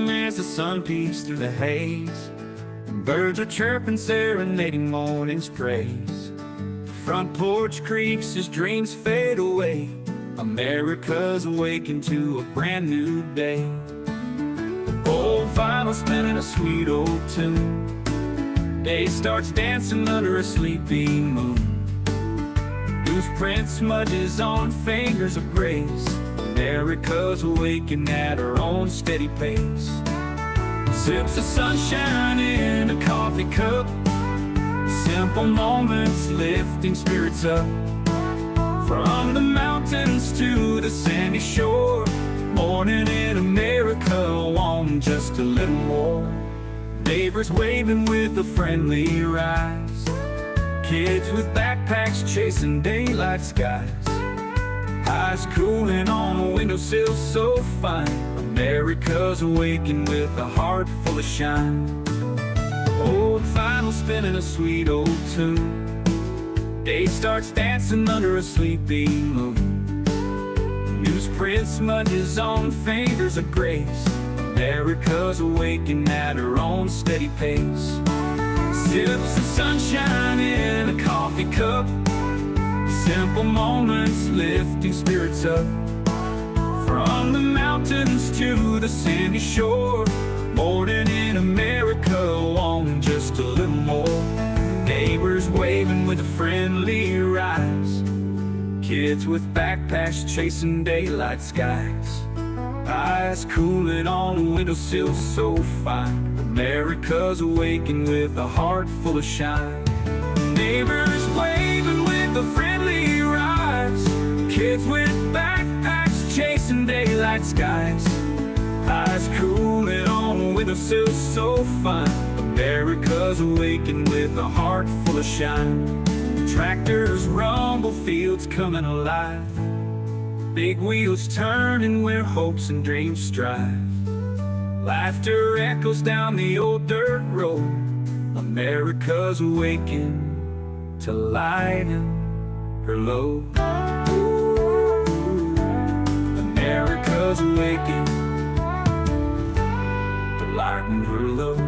morning as the sun peeks through the haze. Birds are chirping, serenading morning's praise. Front porch creaks as dreams fade away. America's awakened to a brand new day. Old vinyl spinning a sweet old tune. Day starts dancing under a sleepy moon. Newsprint smudges on fingers of grace. America's awakened at her own steady pace. Sips of sunshine in a coffee cup. Simple moments lifting spirits up. From the mountains to the sandy shore. Morning in America, want just a little more. Neighbors waving with a friendly rise. Kids with backpacks chasing daylight skies. Eyes cooling on a windowsill so fine. America's awakened with a heart full of shine. Old vinyl spinning a sweet old tune. Day starts dancing under a sleepy moon. Newsprint smudges on fingers of grace. America's awakened at her own steady pace. Sips of sunshine in a coffee cup. Simple moments lifting spirits up. From the mountains to the sandy shore. Morning in America, wanting just a little more. Neighbors waving with a friendly rise. Kids with backpacks chasing daylight skies. Eyes cooling on a windowsill so fine. America's awakened with a heart full of shine. Neighbors waving with a friendly rise. Kids with backpacks chasing daylight skies. Eyes cooling on a windowsill so fine. America's awakened with a heart full of shine. Tractors rumble, fields coming alive. Big wheels turning where hopes and dreams strive. Laughter echoes down the old dirt road. America's awakened to lighten her load. America's awakened to lighten her load.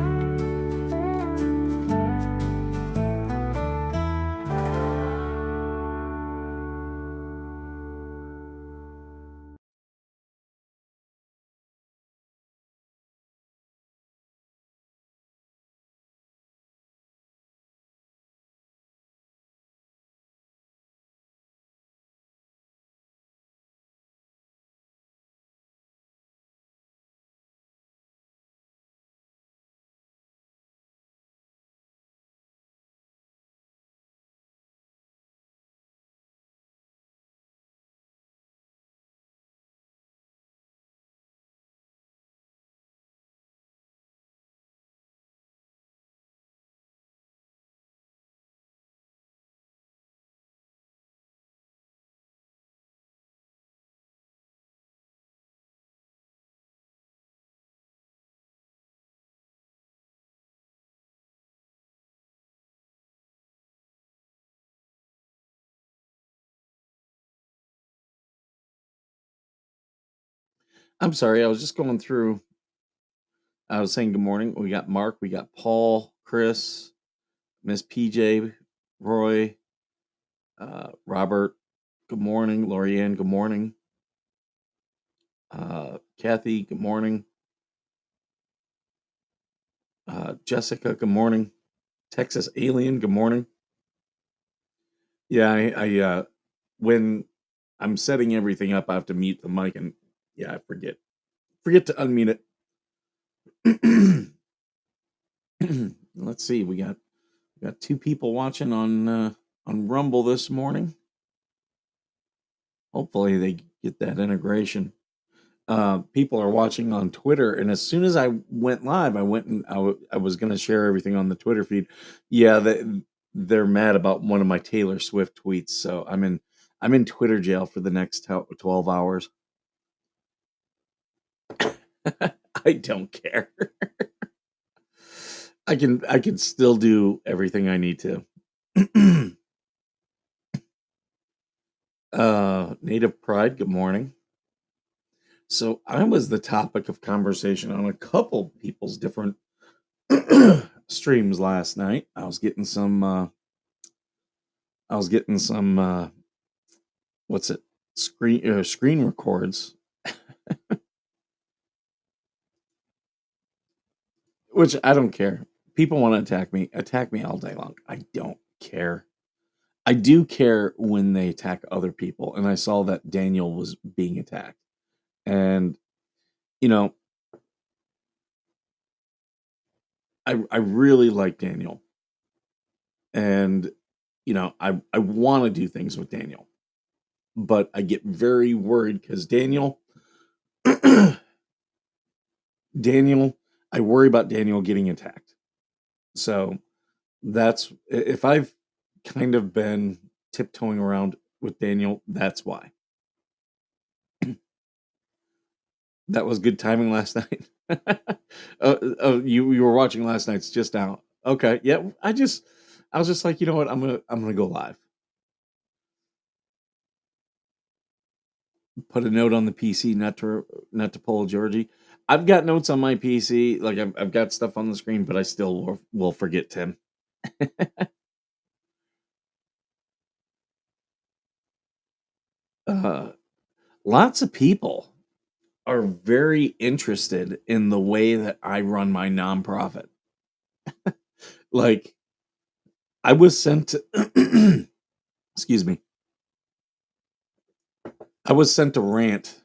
I'm sorry, I was just going through. I was saying good morning. We got Mark, we got Paul, Chris, Miss PJ, Roy, Robert. Good morning, Lorianne. Good morning, Kathy. Good morning, Jessica. Good morning, Texas Alien. Good morning. Yeah, I when I'm setting everything up, I have to mute the mic, and yeah, I forget to unmute it. Let's see, we got two people watching on Rumble this morning. Hopefully they get that integration. People are watching on Twitter, and as soon as I went live, I went and I was going to share everything on the Twitter feed. Yeah, they're mad about one of my Taylor Swift tweets, so I'm in Twitter jail for the next 12 hours. I don't care. I can still do everything I need to. Native Pride, good morning. So I was the topic of conversation on a couple people's different streams last night. I was getting some what's it? Screen records, which I don't care. People want to attack me all day long. I don't care. I do care when they attack other people, and I saw that Daniel was being attacked. And you know, I really like Daniel, and I want to do things with Daniel, but I get very worried because Daniel, I worry about Daniel getting attacked. So that's if I've kind of been tiptoeing around with Daniel, that's why. That was good timing last night. You were watching last night's just now. Okay, yeah. I was just like, you know what? I'm gonna go live. Put a note on the PC not to pull a Georgie. I've got notes on my PC, like I've got stuff on the screen, but I still will forget Tim. uh, Lots of people are very interested in the way that I run my nonprofit. Like I was sent excuse me. I was sent a rant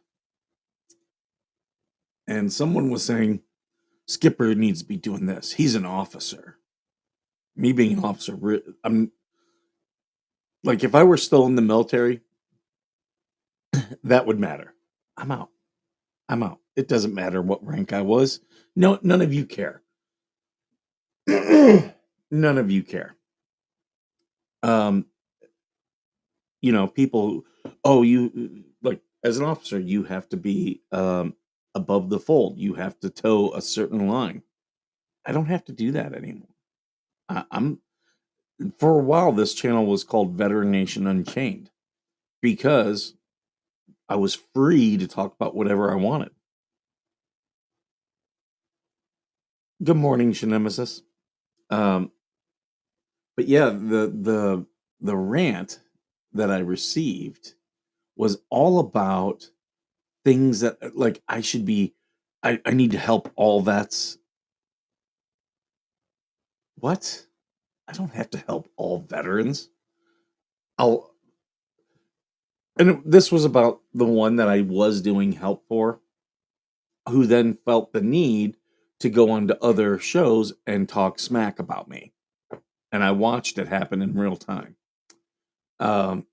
and someone was saying Skipper needs to be doing this. He's an officer. Me being an officer, I'm like if I were still in the military, that would matter. I'm out. I'm out. It doesn't matter what rank I was. No, none of you care. None of you care. Um, people, oh, you like as an officer, you have to be above the fold. You have to toe a certain line. I don't have to do that anymore. I'm for a while. This channel was called Veteran Nation Unchained because I was free to talk about whatever I wanted. Good morning, Shinemesis. Um, but yeah, the rant that I received was all about things that like I need to help all vets. What? I don't have to help all veterans. I'll and this was about the one that I was doing help for, who then felt the need to go on to other shows and talk smack about me. And I watched it happen in real time. Um,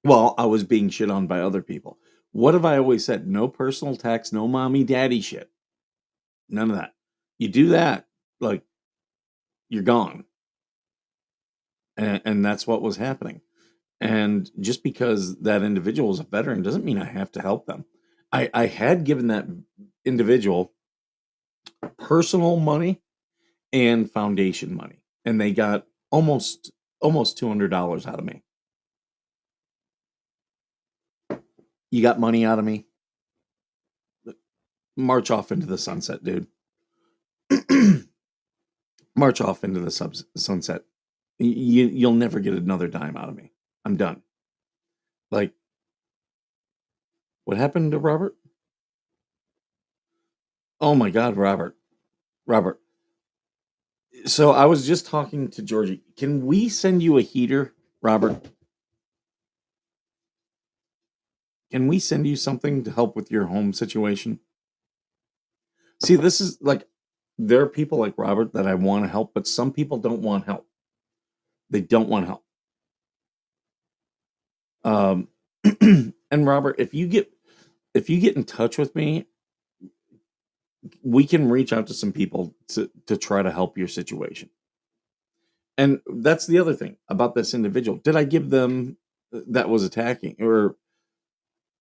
well, I was being shit on by other people. What have I always said? No personal attacks, no mommy daddy shit. None of that. You do that, like you're gone. And that's what was happening. And just because that individual is a veteran doesn't mean I have to help them. I had given that individual personal money and foundation money, and they got almost $200 out of me. You got money out of me? March off into the sunset, dude. March off into the sunset. You'll never get another dime out of me. I'm done. Like, what happened to Robert? Oh my God, Robert. Robert. So I was just talking to Georgie. Can we send you a heater, Robert? Can we send you something to help with your home situation? See, this is like there are people like Robert that I want to help, but some people don't want help. They don't want help. Um, and Robert, if you get in touch with me, we can reach out to some people to try to help your situation. And that's the other thing about this individual. Did I give them that was attacking or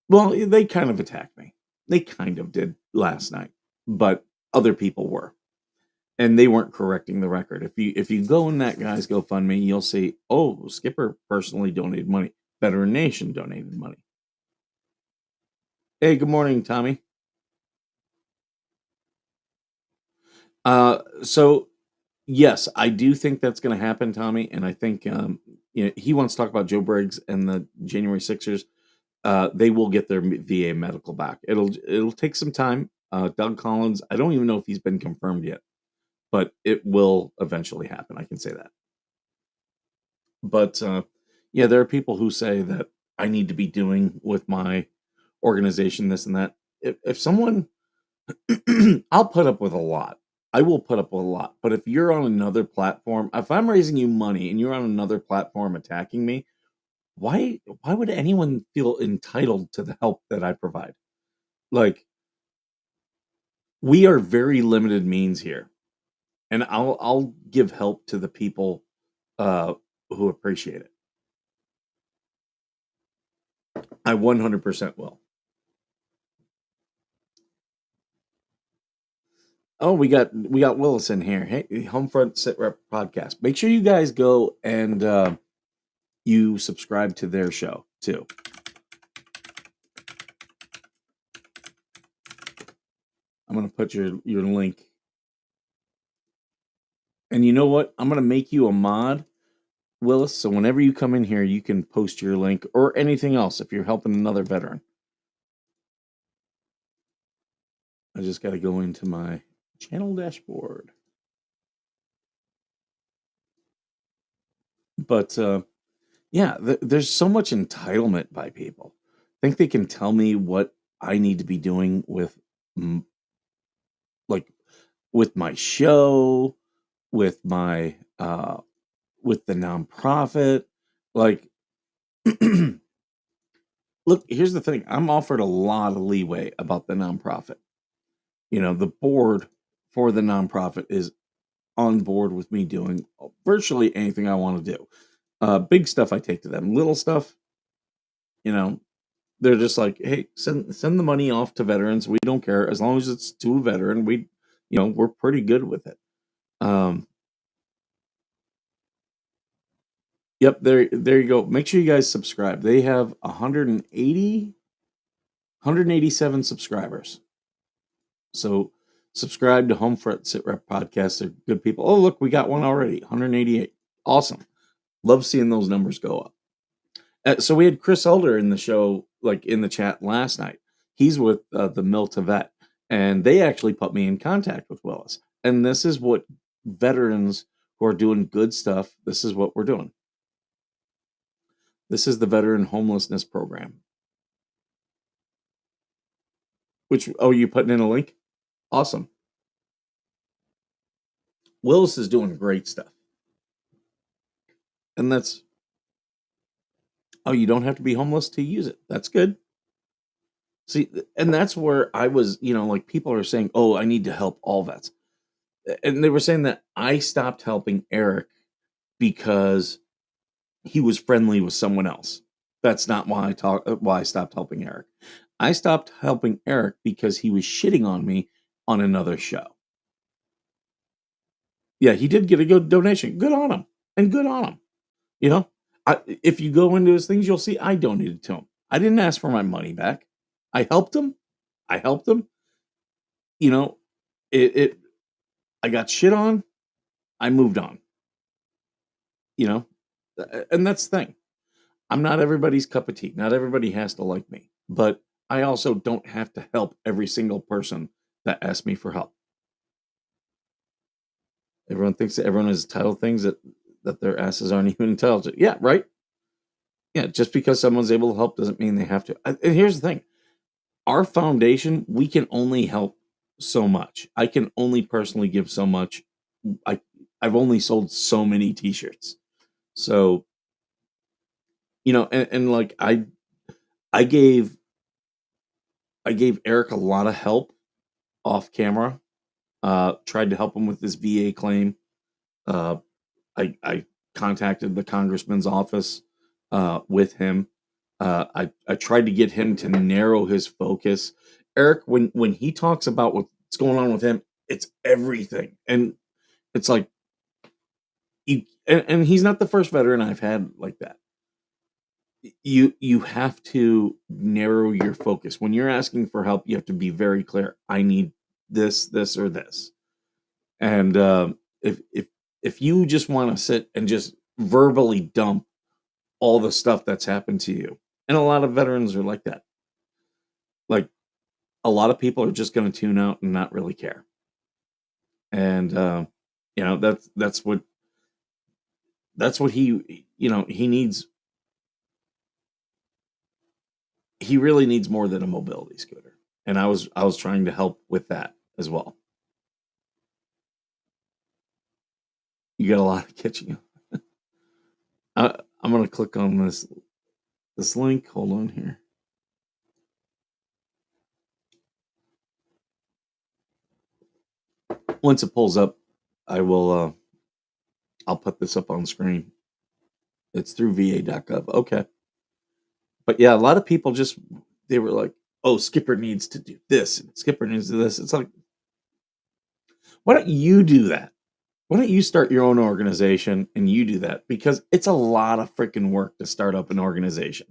well, they kind of attacked me. They kind of did last night, but other people were. And they weren't correcting the record. If you go in that guy's GoFundMe, you'll see, oh, Skipper personally donated money. Veteran Nation donated money. Hey, good morning, Tommy. So yes, I do think that's going to happen, Tommy, and I think he wants to talk about Joe Briggs and the January Sixers. They will get their VA medical back. It'll take some time. Doug Collins, I don't even know if he's been confirmed yet, but it will eventually happen. I can say that. But yeah, there are people who say that I need to be doing with my organization this and that. If someone, I'll put up with a lot. I will put up with a lot. But if you're on another platform, if I'm raising you money and you're on another platform attacking me, why would anyone feel entitled to the help that I provide? Like, we are very limited means here, and I'll give help to the people uh who appreciate it. I 100% will. Oh, we got Willis in here. Hey, Homefront Sit Rep podcast. Make sure you guys go and you subscribe to their show too. I'm gonna put your link. And you know what? I'm gonna make you a mod, Willis. So whenever you come in here, you can post your link or anything else if you're helping another veteran. I just got to go into my channel dashboard. But yeah, there's so much entitlement by people. Think they can tell me what I need to be doing with, mm, like, with my show, with my with the nonprofit. Like, look, here's the thing. I'm offered a lot of leeway about the nonprofit. The board for the nonprofit is on board with me doing virtually anything I want to do. Big stuff I take to them. Little stuff, you know, they're just like, hey, send the money off to veterans. We don't care as long as it's to a veteran. We're pretty good with it. Um, yep, there you go. Make sure you guys subscribe. They have 187 subscribers. So subscribe to Homefront Sit Rep podcast. They're good people. Oh, look, we got one already. 188. Awesome. Love seeing those numbers go up. So we had Chris Elder in the show, like in the chat last night. He's with the Milta Vet, and they actually put me in contact with Willis. And this is what veterans who are doing good stuff, this is what we're doing. This is the Veteran Homelessness Program. You putting in a link? Awesome. Willis is doing great stuff. And you don't have to be homeless to use it. That's good. See, and that's where I was, like people are saying, oh, I need to help all vets. And they were saying that I stopped helping Eric because he was friendly with someone else. That's not why I stopped helping Eric. I stopped helping Eric because he was shitting on me on another show. Yeah, he did get a good donation. Good on him. And good on him. If you go into his things, you'll see I donated to him. I didn't ask for my money back. I helped him. I helped him. You know, I got shit on. I moved on. And that's the thing. I'm not everybody's cup of tea. Not everybody has to like me, but I also don't have to help every single person that asks me for help. Everyone thinks that everyone is entitled to things that their asses aren't even entitled to. Yeah, right. Yeah, just because someone's able to help doesn't mean they have to. And here's the thing: our foundation, we can only help so much. I can only personally give so much. I've only sold so many T-shirts, so and like I gave Eric a lot of help off camera. Tried to help him with his VA claim. Uh, I contacted the congressman's office with him. I tried to get him to narrow his focus. Eric, when he talks about what's going on with him, it's everything, and it's like – and he's not the first veteran I've had like that. you have to narrow your focus. When you're asking for help, you have to be very clear. I need this, or this. And if you just want to sit and just verbally dump all the stuff that's happened to you, and a lot of veterans are like that. Like a lot of people are just going to tune out and not really care. And that's what he needs. He really needs more than a mobility scooter. And I was trying to help with that as well. You got a lot of catching up. I'm gonna click on this link. Hold on here. Once it pulls up, I'll put this up on screen. It's through va.gov. Okay. But yeah, a lot of people they were like, oh, Skipper needs to do this, and Skipper needs to do this. It's like, why don't you do that? Why don't you start your own organization and you do that? Because it's a lot of freaking work to start up an organization.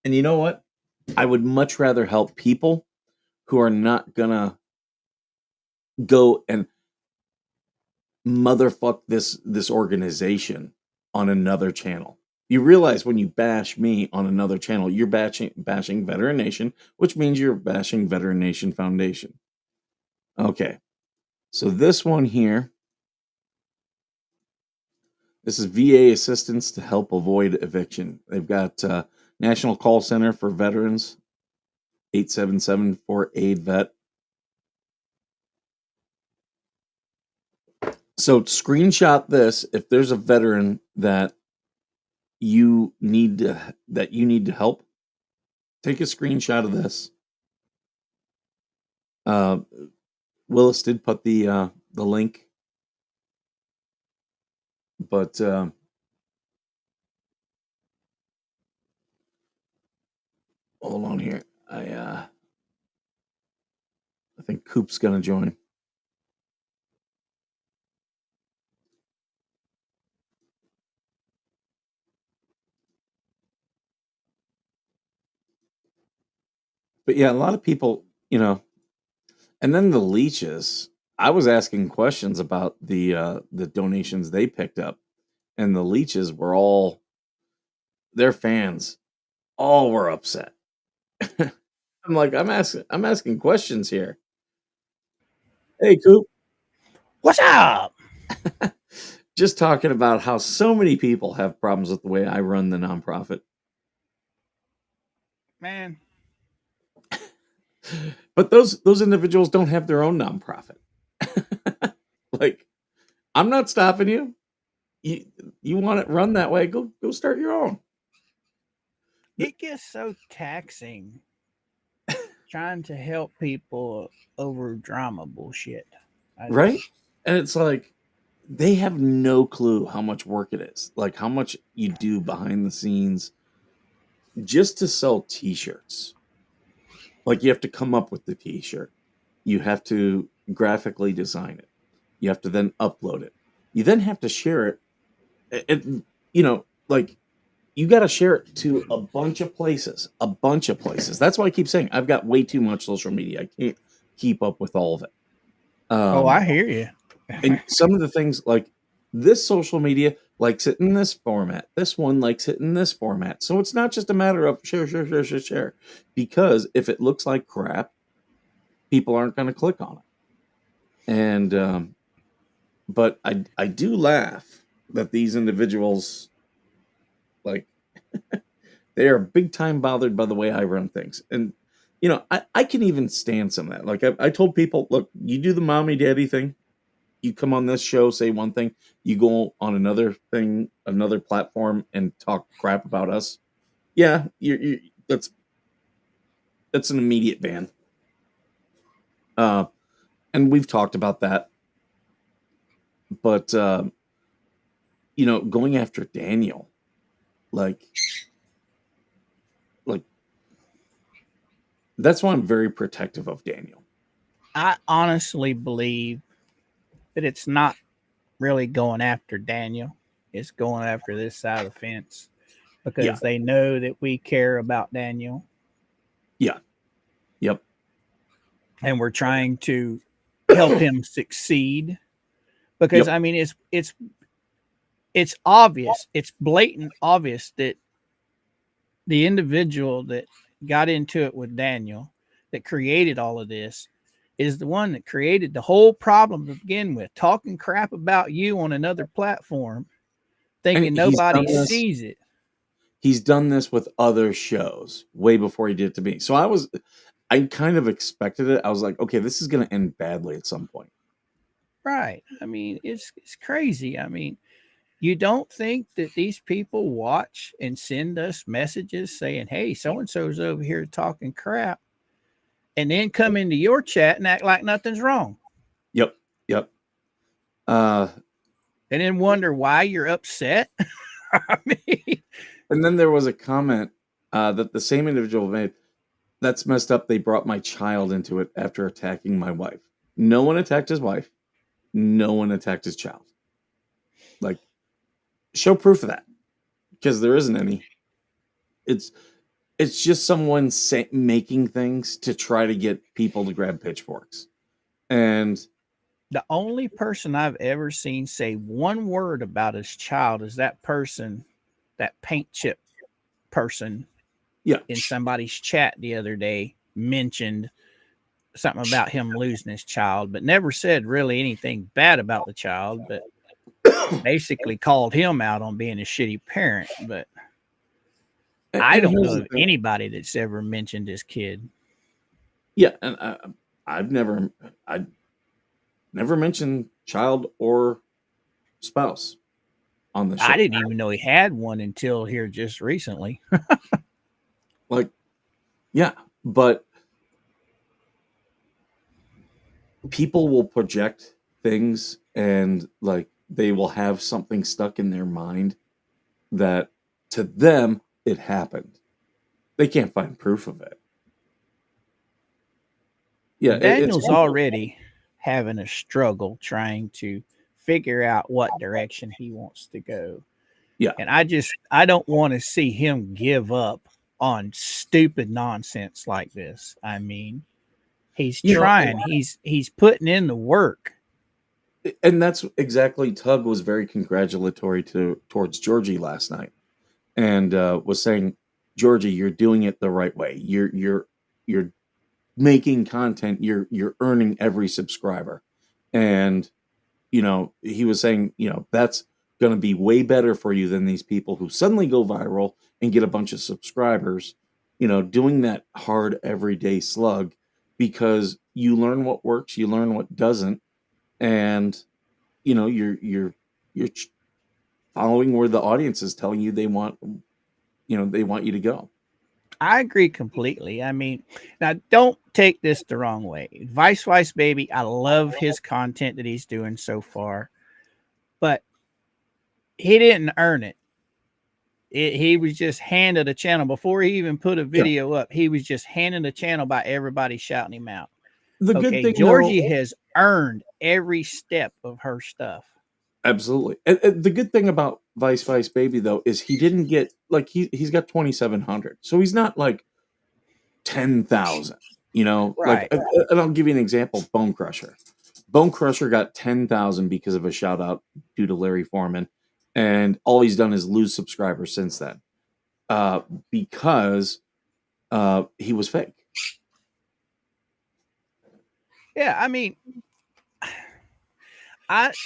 And you know what? I would much rather help people who are not gonna go and motherfuck this organization on another channel. You realize when you bash me on another channel, you're bashing Veteran Nation, which means you're bashing Veteran Nation Foundation. Okay. So this one here, this is VA assistance to help avoid eviction. They've got National Call Center for Veterans, 877-4-AID-VET. So screenshot this if there's a veteran that you need to help. Take a screenshot of this. Willis did put the link, but hold on here. I think Coop's gonna join. But yeah, a lot of people, and then the leeches. I was asking questions about the donations they picked up, and the leeches were all their fans. All were upset. I'm like, I'm asking questions here. Hey, Coop. What's up? Just talking about how so many people have problems with the way I run the nonprofit. Man, But those individuals don't have their own nonprofit. Like, I'm not stopping you. You want it run that way? Go start your own. it gets so taxing trying to help people over drama bullshit. Right? And it's like they have no clue how much work it is. Like how much you do behind the scenes just to sell t-shirts. Like you have to come up with the t-shirt. You have to graphically design it. You have to then upload it. You then have to share it. And like you got to share it to a bunch of places. That's why I keep saying I've got way too much social media. I can't keep up with all of it. I hear you. And some of the things like this social media likes it in this format. This one likes it in this format. So it's not just a matter of share. Because if it looks like crap, people aren't going to click on it. And but I do laugh that these individuals, like, they are big time bothered by the way I run things. And I can even stand some of that. Like I told people, look, you do the mommy daddy thing. You come on this show, say one thing, you go on another thing, another platform, and talk crap about us. Yeah, that's an immediate ban. And we've talked about that, but going after Daniel, like that's why I'm very protective of Daniel. I honestly believe that it's not really going after Daniel. It's going after this side of the fence. Yeah. because they know that we care about Daniel. Yeah. Yep. And we're trying to help him succeed. Because Yep. I mean, it's obvious, it's blatant obvious that the individual that got into it with Daniel, that created all of this, is the one that created the whole problem to begin with, talking crap about you on another platform, And thinking nobody sees it. He's done this with other shows way before he did it to me. So I kind of expected it. I was like, okay, this is going to end badly at some point. Right. I mean, it's crazy. I mean, you don't think that these people watch and send us messages saying, hey, so and so's over here talking crap, and then come into your chat and act like nothing's wrong? Yep. Yep. And then wonder why you're upset. I mean, and then there was a comment that the same individual made. That's messed up. They brought my child into it after attacking my wife. No one attacked his wife. No one attacked his child. Like, show proof of that, because there isn't any. It's just someone making things to try to get people to grab pitchforks. And the only person I've ever seen say one word about his child is that person, that paint chip person. Yeah. In somebody's chat the other day mentioned something about him losing his child, but never said really anything bad about the child, but basically called him out on being a shitty parent. But I don't know of anybody that's ever mentioned his kid. Yeah, and I've never mentioned child or spouse on the show. I didn't even know he had one until here just recently. Like, yeah, but people will project things, and like they will have something stuck in their mind that to them it happened. They can't find proof of it. Yeah, Daniel's already having a struggle trying to figure out what direction he wants to go. Yeah. And I don't want to see him give up on stupid nonsense like this. I mean, he's trying. He's putting in the work. And that's exactly, Tug was very congratulatory towards Georgie last night, and was saying, Georgie, you're doing it the right way. You're making content. You're earning every subscriber. And he was saying, that's going to be way better for you than these people who suddenly go viral and get a bunch of subscribers, doing that hard everyday slug, because you learn what works, you learn what doesn't, and you're following where the audience is telling you they want you to go. I agree completely. I mean, now don't take this the wrong way. Vice Baby, I love his content that he's doing so far, but he didn't earn it. He was just handed a channel before he even put a video up. He was just handed a channel by everybody shouting him out. The good thing, Georgie has earned every step of her stuff. Absolutely. And the good thing about Vice Baby, though, is he didn't get, like, he's got 2,700. So he's not like 10,000, Right. Like, and I'll give you an example. Bone Crusher. Bone Crusher got 10,000 because of a shout out due to Larry Foreman. And all he's done is lose subscribers since then. Because he was fake. Yeah, I mean,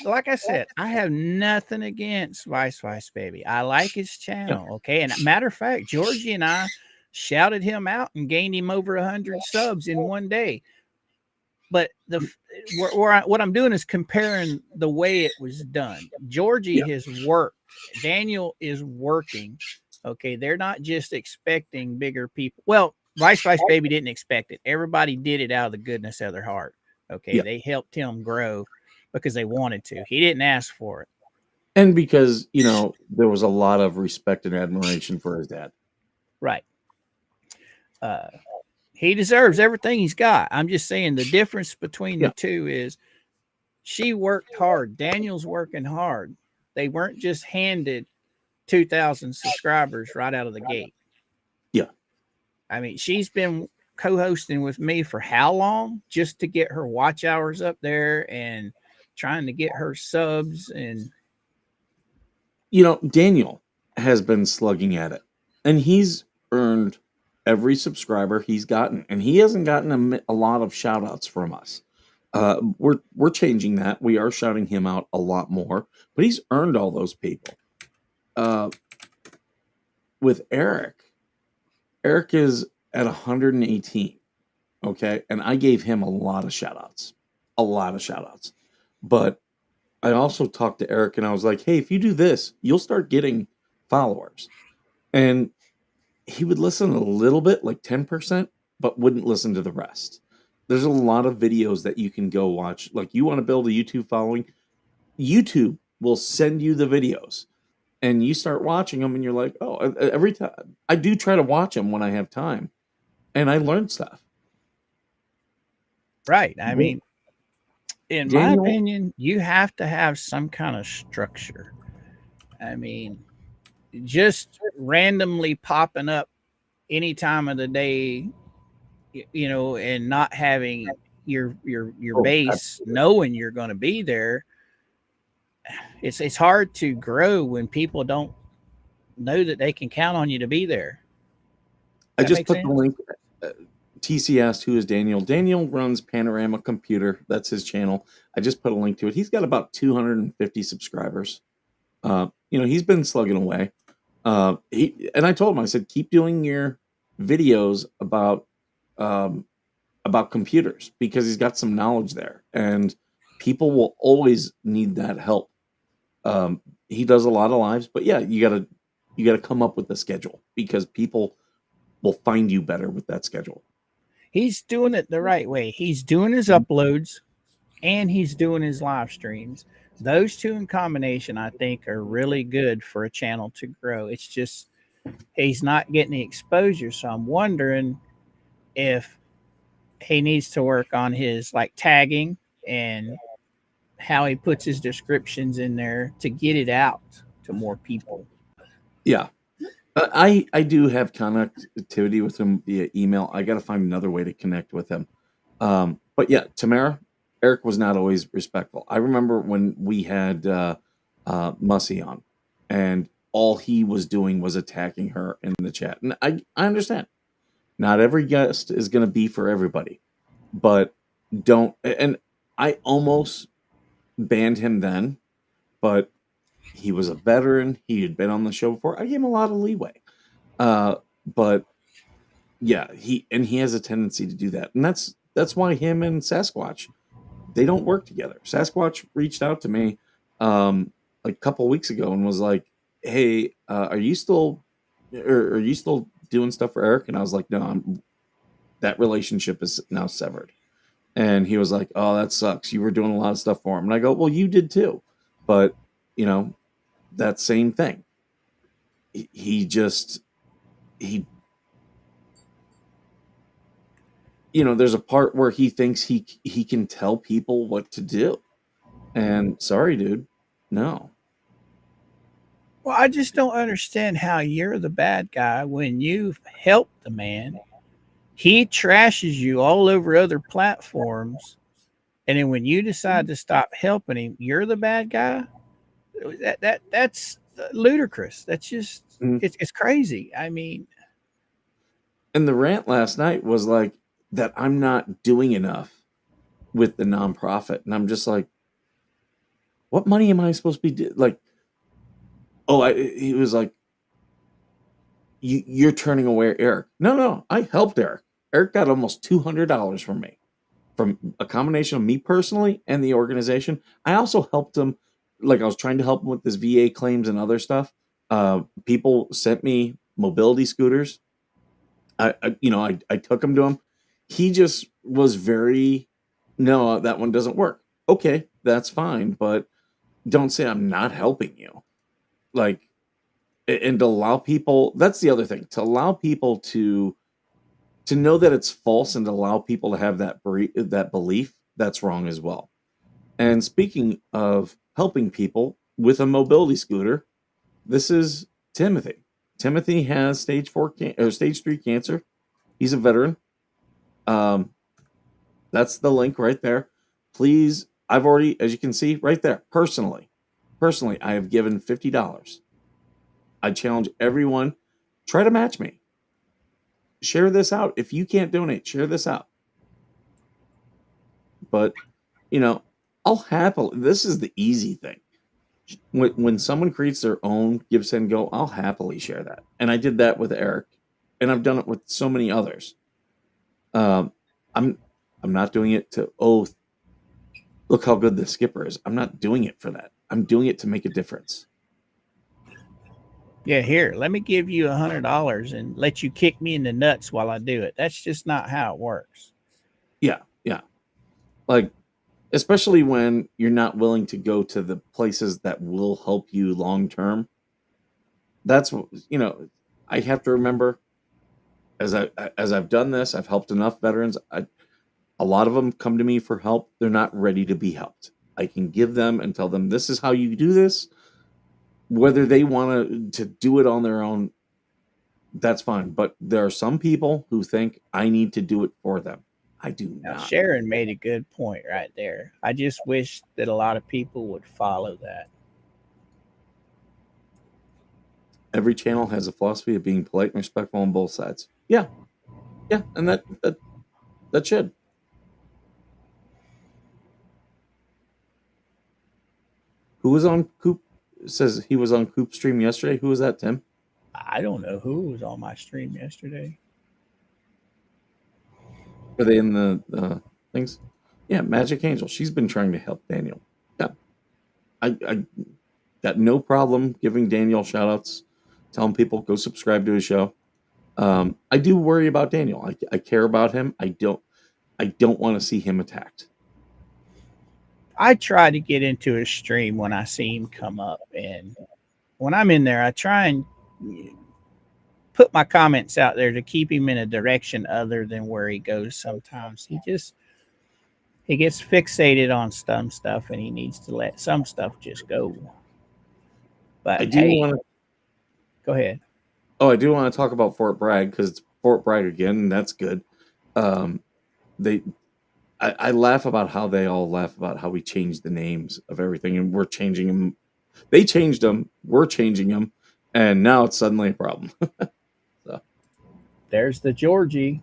like I said, I have nothing against Vice Baby. I like his channel, okay? And matter of fact, Georgie and I shouted him out and gained him over 100 subs in one day. But what I'm doing is comparing the way it was done. Georgie has worked. Daniel is working, okay? They're not just expecting bigger people. Well, Vice Baby didn't expect it. Everybody did it out of the goodness of their heart, okay? They helped him grow because they wanted to. He didn't ask for it. And because, there was a lot of respect and admiration for his dad. Right. He deserves everything he's got. I'm just saying the difference between the two is she worked hard. Daniel's working hard. They weren't just handed 2,000 subscribers right out of the gate. Yeah. I mean, she's been co-hosting with me for how long just to get her watch hours up there and trying to get her subs. And Daniel has been slugging at it, and he's earned every subscriber he's gotten, and he hasn't gotten a lot of shout outs from us. We're changing that. We are shouting him out a lot more, but he's earned all those people. With Eric is at 118. Okay. And I gave him a lot of shout outs. But I also talked to Eric and I was like, hey, if you do this, you'll start getting followers. And he would listen a little bit, like 10%, but wouldn't listen to the rest. There's a lot of videos that you can go watch. Like, you want to build a YouTube following, YouTube will send you the videos and you start watching them and you're like, oh, every time I do try to watch them when I have time and I learned stuff. right. I mean, in my Daniel, opinion, you have to have some kind of structure. I mean, just randomly popping up any time of the day, and not having your base knowing you're going to be there. It's hard to grow when people don't know that they can count on you to be there. I just put the link. TC asked, who is Daniel? Daniel runs Panorama Computer. That's his channel. I just put a link to it. He's got about 250 subscribers. He's been slugging away. And I told him, I said, keep doing your videos about computers, because he's got some knowledge there and people will always need that help. He does a lot of lives, but yeah, you gotta come up with a schedule, because people will find you better with that schedule. He's doing it the right way. He's doing his uploads and he's doing his live streams. Those two in combination, I think, are really good for a channel to grow. It's just he's not getting the exposure. So I'm wondering if he needs to work on his tagging and how he puts his descriptions in there to get it out to more people. Yeah. I do have connectivity with him via email. I got to find another way to connect with him. But yeah, Tamara, Eric was not always respectful. I remember when we had Mussy on, and all he was doing was attacking her in the chat. And I understand. Not every guest is going to be for everybody, but don't. And I almost banned him then, but he was a veteran. He had been on the show before. I gave him a lot of leeway. But yeah, he has a tendency to do that. And that's why him and Sasquatch, they don't work together. Sasquatch reached out to me a couple weeks ago and was like, hey, are you still doing stuff for Eric? And I was like, no, that relationship is now severed. And he was like, oh, that sucks. You were doing a lot of stuff for him. And I go, well, you did too. But that same thing. There's a part where he thinks he can tell people what to do. And sorry, dude, no. Well, I just don't understand how you're the bad guy when you've helped the man. He trashes you all over other platforms. And then when you decide to stop helping him, you're the bad guy. That's ludicrous. That's just it's crazy. I mean, and the rant last night was like that I'm not doing enough with the nonprofit, and I'm just like, what money am I supposed to be like? Oh, he was like, you're turning away Eric. No, I helped Eric. Eric got almost $200 from me, from a combination of me personally and the organization. I also helped him. Like, I was trying to help him with his VA claims and other stuff. People sent me mobility scooters. I took him to him. He just was very, no, that one doesn't work. Okay, that's fine, but don't say I'm not helping you. Like, and to allow people, that's the other thing, to allow people to know that it's false and to allow people to have that belief, that's wrong as well. And speaking of helping people with a mobility scooter, this is Timothy. Timothy has stage 3 cancer. He's a veteran. That's the link right there. Please, I've already, as you can see right there, personally, I have given $50. I challenge everyone, try to match me. Share this out. If you can't donate, share this out. But, I'll happily, this is the easy thing. When someone creates their own Give, Send, Go, I'll happily share that. And I did that with Eric, and I've done it with so many others. I'm not doing it to, look how good the skipper is. I'm not doing it for that. I'm doing it to make a difference. Yeah, here, let me give you $100 and let you kick me in the nuts while I do it. That's just not how it works. Yeah. Like, especially when you're not willing to go to the places that will help you long term. That's what, I have to remember as I've done this, I've helped enough veterans. A lot of them come to me for help. They're not ready to be helped. I can give them and tell them this is how you do this. Whether they want to do it on their own, that's fine. But there are some people who think I need to do it for them. I do Now, not. Sharon made a good point right there. I just wish that a lot of people would follow that. Every channel has a philosophy of being polite and respectful on both sides. Yeah, and that should. Who was on Coop? Says he was on Coop stream yesterday. Who was that, Tim? I don't know who was on my stream yesterday. Were they in the things? Yeah, Magic Angel. She's been trying to help Daniel. Yeah, I got no problem giving Daniel shout outs, telling people go subscribe to his show. I do worry about Daniel. I care about him. I don't want to see him attacked. I try to get into his stream when I see him come up, and when I'm in there, I try and put my comments out there to keep him in a direction other than where he goes. Sometimes he gets fixated on some stuff, and he needs to let some stuff just go. But I do want to. Go ahead. Oh, I do want to talk about Fort Bragg because it's Fort Bragg again, and that's good. I laugh about how they all laugh about how we changed the names of everything, and we're changing them. They changed them. We're changing them, and now it's suddenly a problem. So. There's the Georgie.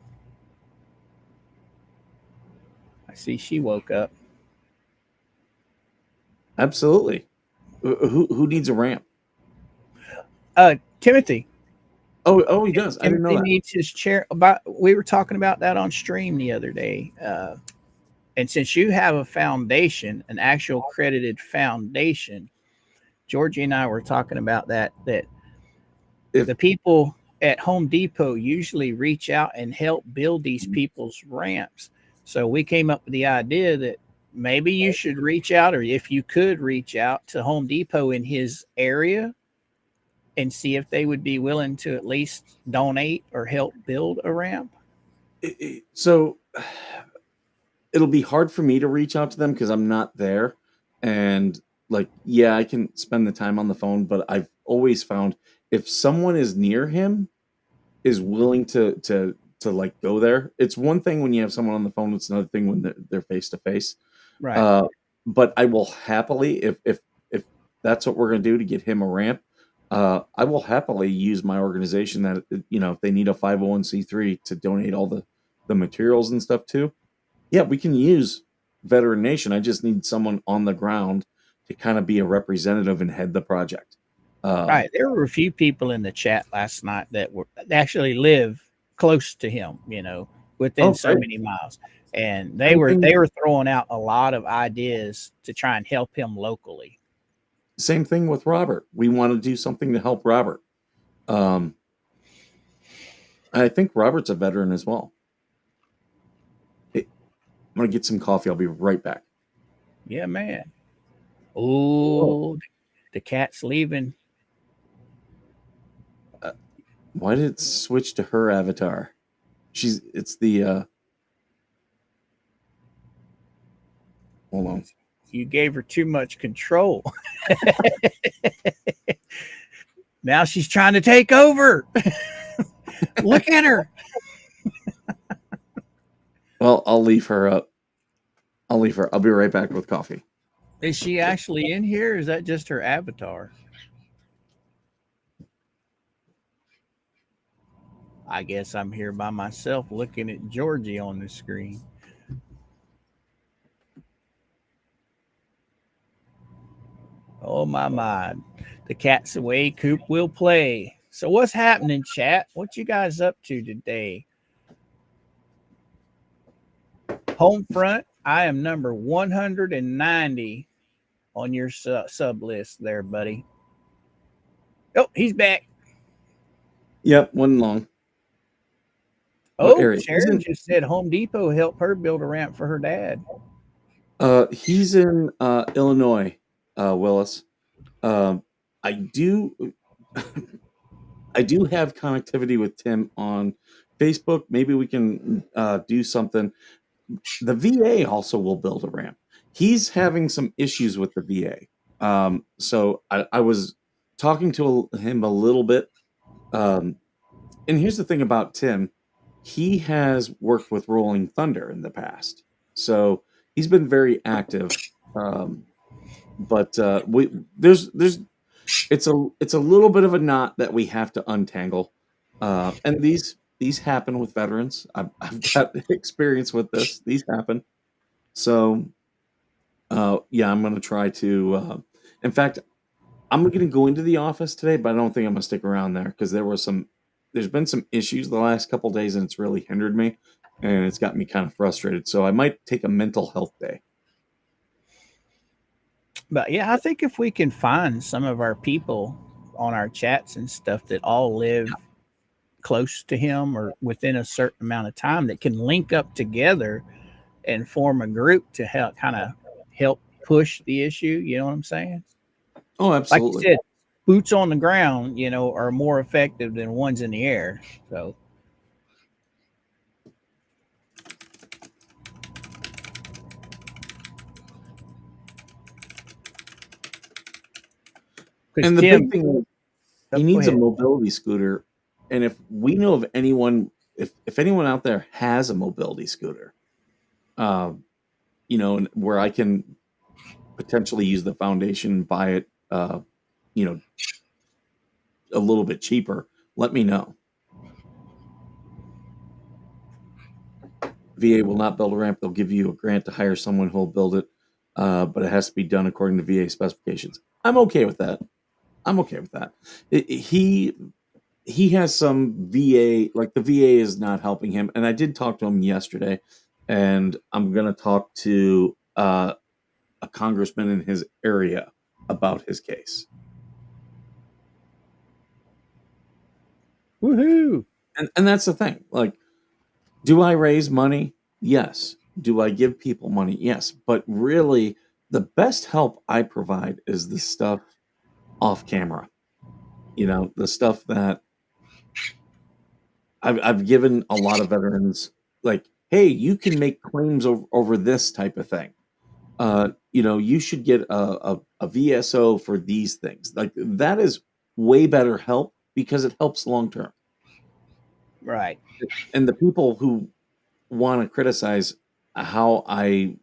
I see she woke up. Absolutely. Who needs a ramp? Timothy. Oh, he does. I didn't know that. He needs his chair. We were talking about that on stream the other day. And since you have a foundation, an actual credited foundation, Georgie and I were talking about that if the people at Home Depot usually reach out and help build these people's ramps. So we came up with the idea that maybe you should reach out, or if you could reach out to Home Depot in his area and see if they would be willing to at least donate or help build a ramp. So it'll be hard for me to reach out to them because I'm not there. And I can spend the time on the phone, but I've always found if someone is near him, is willing to go there. It's one thing when you have someone on the phone. It's another thing when they're face to face. Right. But I will happily, if that's what we're going to do to get him a ramp, I will happily use my organization that, if they need a 501c3 to donate all the materials and stuff too. Yeah, we can use Veteran Nation. I just need someone on the ground to kind of be a representative and head the project. Right. There were a few people in the chat last night that actually live close to him, within so many miles. And they were throwing out a lot of ideas to try and help him locally. Same thing with Robert. We want to do something to help Robert. I think Robert's a veteran as well. I'm going to get some coffee. I'll be right back. Yeah, man. Oh, the cat's leaving. Why did it switch to her avatar? It's the hold on. You gave her too much control. Now she's trying to take over. Look at her. Well, I'll leave her up. I'll leave her. I'll be right back with coffee. Is she actually in here? Or is that just her avatar? I guess I'm here by myself looking at Georgie on the screen. Oh my. The cat's away, Coop will play. So what's happening, chat? What you guys up to today? Home front, I am number 190 on your sub list there, buddy. Oh, he's back. Yep, one long. Oh, area? Sharon just said Home Depot helped her build a ramp for her dad. He's in Illinois, Willis. I do I do have connectivity with Tim on Facebook. Maybe we can do something. The VA also will build a ramp. He's having some issues with the VA. So I was talking to him a little bit. And here's the thing about Tim. He has worked with Rolling Thunder in the past. So he's been very active. But there's it's a little bit of a knot that we have to untangle. And these happen with veterans. I've got experience with this. These happen. So yeah, I'm gonna try to in fact, I'm gonna go into the office today, but I don't think I'm gonna stick around there because there's been some issues the last couple days and it's really hindered me and it's got me kind of frustrated. So I might take a mental health day. But yeah, I think if we can find some of our people on our chats and stuff that all live close to him or within a certain amount of time that can link up together and form a group to help push the issue, you know what I'm saying? Oh, Like absolutely. you said, boots on the ground, are more effective than ones in the air. So And the big thing is he needs a ahead. mobility scooter. And if we know of anyone, if anyone out there has a mobility scooter, where I can potentially use the foundation and buy it, a little bit cheaper, let me know. VA will not build a ramp. They'll give you a grant to hire someone who will build it, but it has to be done according to VA specifications. I'm okay with that. He has some VA, like the VA is not helping him. And I did talk to him yesterday, and I'm going to talk to a congressman in his area about his case. Woohoo! And that's the thing. Like, do I raise money? Yes. Do I give people money? Yes. But really, the best help I provide is the stuff off camera. The stuff that I've given a lot of veterans, like, hey, you can make claims over this type of thing. You should get a VSO for these things. Like, that is way better help because it helps long term. Right. And the people who want to criticize how I,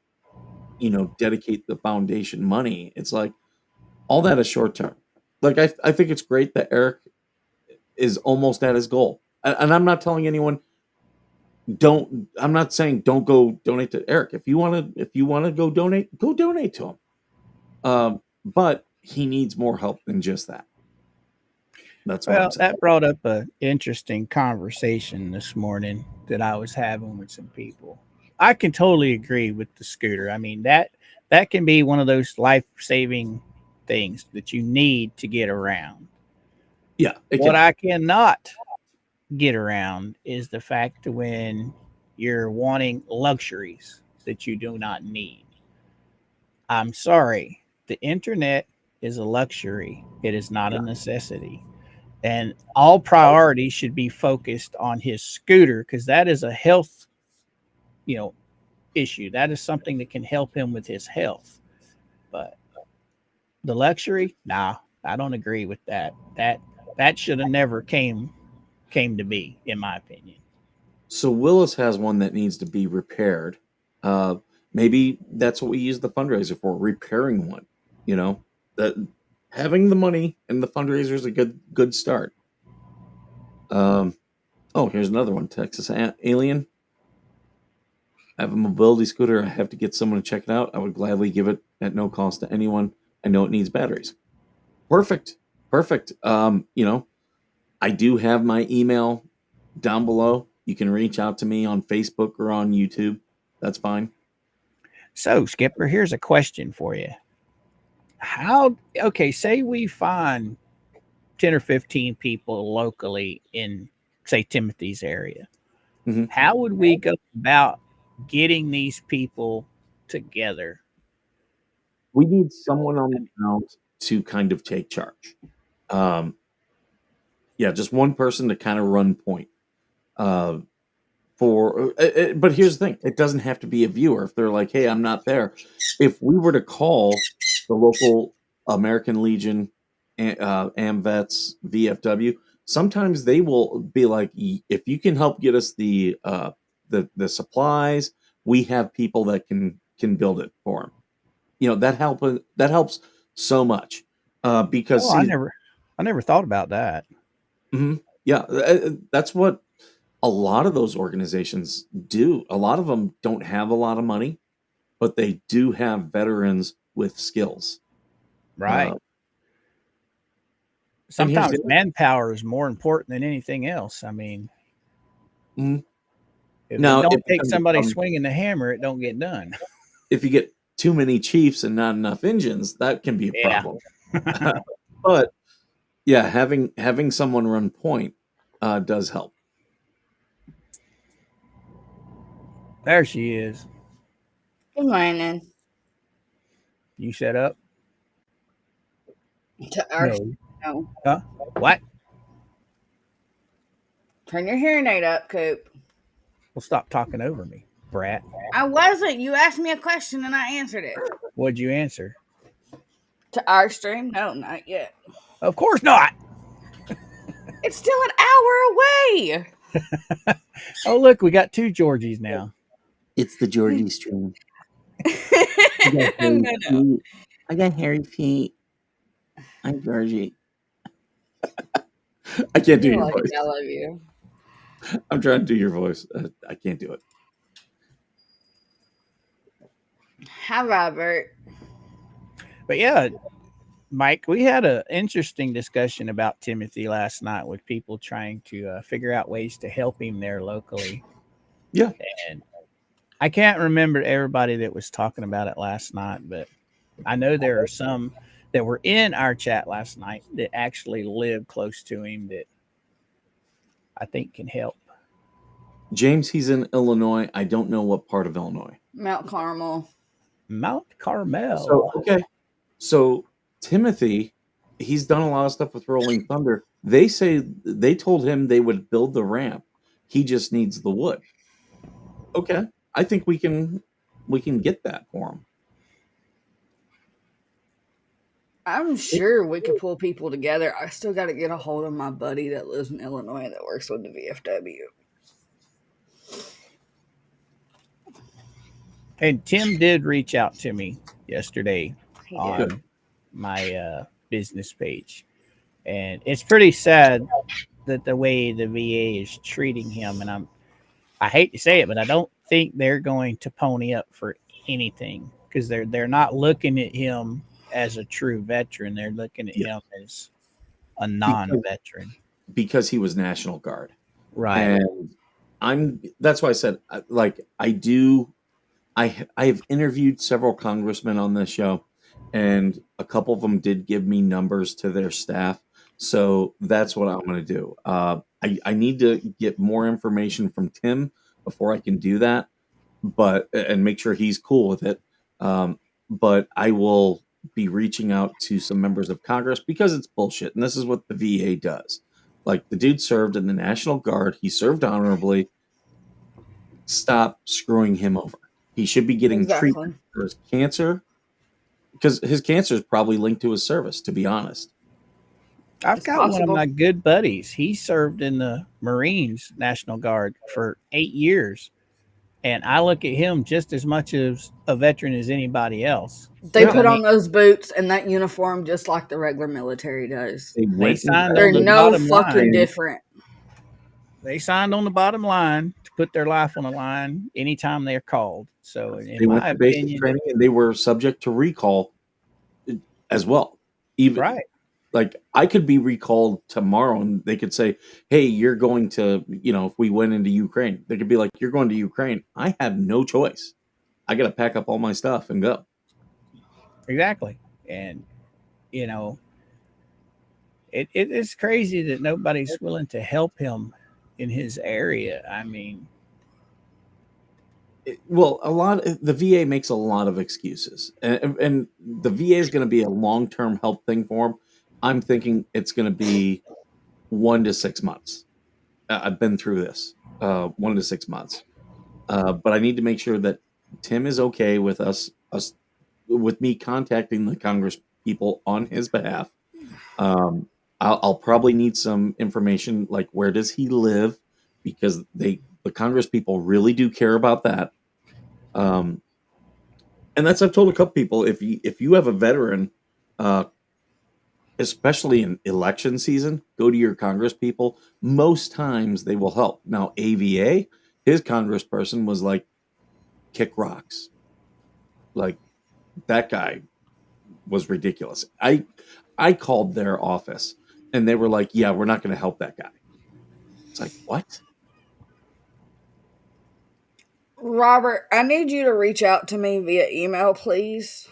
dedicate the foundation money, it's like all that is short term. Like, I think it's great that Eric is almost at his goal. And I'm not telling anyone I'm not saying don't go donate to Eric. If you want to go donate to him. But he needs more help than just that. That's what I'm saying. That brought up an interesting conversation this morning that I was having with some people. I can totally agree with the scooter. I mean, that can be one of those life-saving things that you need to get around. Yeah. What I cannot get around is the fact that when you're wanting luxuries that you do not need. I'm sorry. The internet is a luxury. It is not a necessity. And all priority should be focused on his scooter because that is a health, issue. That is something that can help him with his health. But the luxury, nah, I don't agree with that. That should have never came to be, in my opinion. So Willis has one that needs to be repaired. Uh, Maybe that's what we use the fundraiser for, repairing one. You know, that having the money and the fundraiser is a good start. Oh, here's another one. Texas Alien. I have a mobility scooter. I have to get someone to check it out. I would gladly give it at no cost to anyone. I know it needs batteries. Perfect. Perfect. I do have my email down below. You can reach out to me on Facebook or on YouTube. That's fine. So, Skipper, here's a question for you. Say we find 10 or 15 people locally in, say, Timothy's area. Mhm. How would we go about getting these people together? We need someone on the ground to kind of take charge. Yeah, just one person to kind of run point. But here's the thing: it doesn't have to be a viewer. If they're like, "Hey, I'm not there," if we were to call the local American Legion, AMVETS, VFW, sometimes they will be like, "If you can help get us the supplies, we have people that can build it for them." That helps so much because Oh, I never thought about that. yeah, that's what a lot of those organizations do. A lot of them don't have a lot of money, but they do have veterans with skills. Right. Sometimes manpower is more important than anything else. I mean, Mhm. if Now, it don't it take becomes somebody swinging the hammer, it don't get done. if you get too many chiefs and not enough engines, that can be a Yeah. problem. But yeah, having someone run point does help. There she is. Good morning. You set up? To our No. Huh? What? Turn your hearing aid up, Coop. Well, stop talking over me, brat. I wasn't. You asked me a question and I answered it. What'd you answer? To our stream? No, not yet. Of course not. It's still an hour away. Oh, look, we got 2 Georgies now. It's the Georgie stream. No. I got hairy feet. I'm Georgie. I can't do your voice. I love you. I'm trying to do your voice. I can't do it. Hi, Robert. But yeah, Mike, we had an interesting discussion about Timothy last night with people trying to figure out ways to help him there locally. Yeah. And I can't remember everybody that was talking about it last night, but I know there are some that were in our chat last night that actually live close to him that I think can help. James, he's in Illinois. I don't know what part of Illinois. Mount Carmel. Mount Carmel. So Timothy, he's done a lot of stuff with Rolling Thunder. They say they told him they would build the ramp. He just needs the wood. Okay. I think we can get that for him. I'm sure we could pull people together. I still got to get a hold of my buddy that lives in Illinois that works with the VFW. And Tim did reach out to me yesterday He did. on my business page. And it's pretty sad that the way the VA is treating him. And I hate to say it, but I don't think they're going to pony up for anything because they're not looking at him as a true veteran. They're looking at him as a non-veteran because he was National Guard. Right. And that's why I said, like, I have interviewed several congressmen on this show, and a couple of them did give me numbers to their staff. So that's what I'm going to do. I need to get more information from Tim before I can do that, and make sure he's cool with it. But I will be reaching out to some members of Congress because it's bullshit. And this is what the VA does. Like, the dude served in the National Guard. He served honorably. Stop screwing him over. He should be getting treatment for his cancer because his cancer is probably linked to his service, to be honest. I've It's got one of possible. my good buddies. He served in the Marines National Guard for 8 years. And I look at him just as much as a veteran as anybody else. They Yeah, Because I put mean, on those boots and that uniform just like the regular military does. they they went into signed that on They're the no bottom fucking line. different. They signed on the bottom line to put their life on the line anytime they're called. So, in they went my to basic opinion, training and they were subject to recall as well. Even right, like I could be recalled tomorrow and they could say, "Hey, you're going to, if we went into Ukraine." They could be like, "You're going to Ukraine." I have no choice. I got to pack up all my stuff and go. exactly. And, you know, it is crazy that nobody's willing to help him in his area. I mean, Well, the VA makes a lot of excuses, and the VA is going to be a long-term help thing for him. I'm thinking it's going to be 1 to 6 months. I've been through this, 1 to 6 months, but I need to make sure that Tim is okay with with me contacting the Congress people on his behalf. Um, I'll probably need some information like where does he live because the Congress people really do care about that. Um, and that's I've told a couple people if you have a veteran, uh, especially in election season, go to your Congress people. Most times they will help. Now AVA, his congressperson was like kick rocks, like that guy was ridiculous. I called their office and they were like, "Yeah, we're not going to help that guy." It's like what? Robert, I need you to reach out to me via email, please.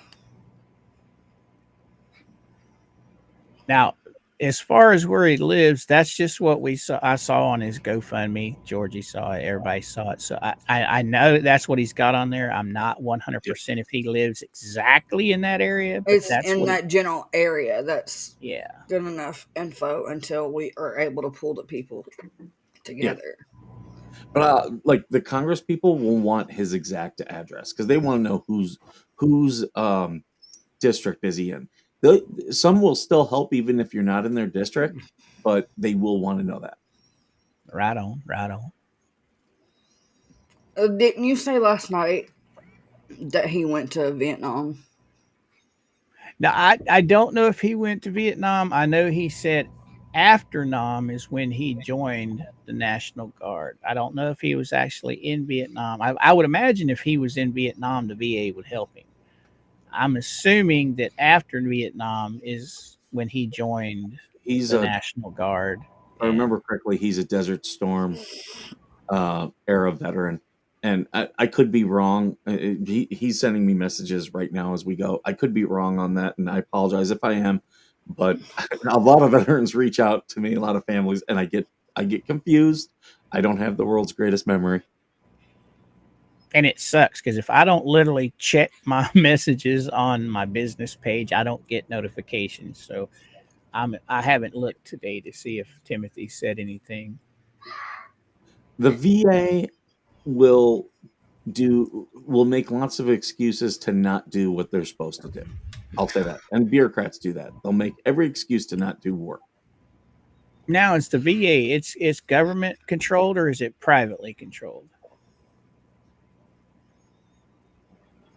now, as far as where he lives, that's just what we saw. I saw on his GoFundMe. Georgie saw it. Everybody saw it. So I know that's what he's got on there. I'm not 100% if he lives exactly in that area, but It's that's in what. that general area. That's Yeah. good enough info until we are able to pull the people together. But like the Congress people will want his exact address because they want to know whose district is he in. Some will still help even if you're not in their district, but they will want to know that. Right on. Right on. Didn't you say last night that he went to Vietnam? Now, I don't know if he went to Vietnam. I know he said after Nam is when he joined the National Guard. I don't know if he was actually in Vietnam. I would imagine if he was in Vietnam, the VA would help him. I'm assuming that after Vietnam is when he joined He's the a, National Guard. if I remember correctly, he's a Desert Storm era veteran. And I could be wrong. He's sending me messages right now as we go. I could be wrong on that, and I apologize if I am. But a lot of veterans reach out to me, a lot of families, and I get confused. I don't have the world's greatest memory. And it sucks because if I don't literally check my messages on my business page, I don't get notifications. So I haven't looked today to see if Timothy said anything. The VA will will make lots of excuses to not do what they're supposed to do. I'll say that. And bureaucrats do that. They'll make every excuse to not do work. Now it's the VA. It's government controlled or is it privately controlled?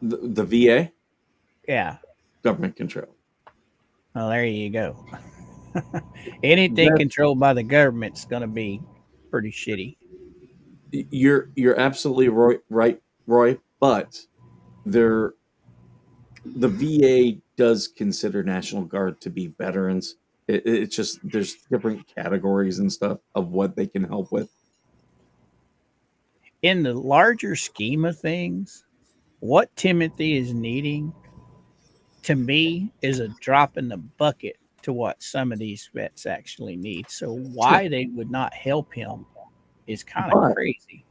The VA, Yeah. government control. Well, there you go. Anything That's, controlled by the government's going to be pretty shitty. you're absolutely right, Roy. But the VA does consider National Guard to be veterans. It's just there's different categories and stuff of what they can help with. In the larger scheme of things, what Timothy is needing to me is a drop in the bucket to what some of these vets actually need. So why they would not help him is kind of But crazy.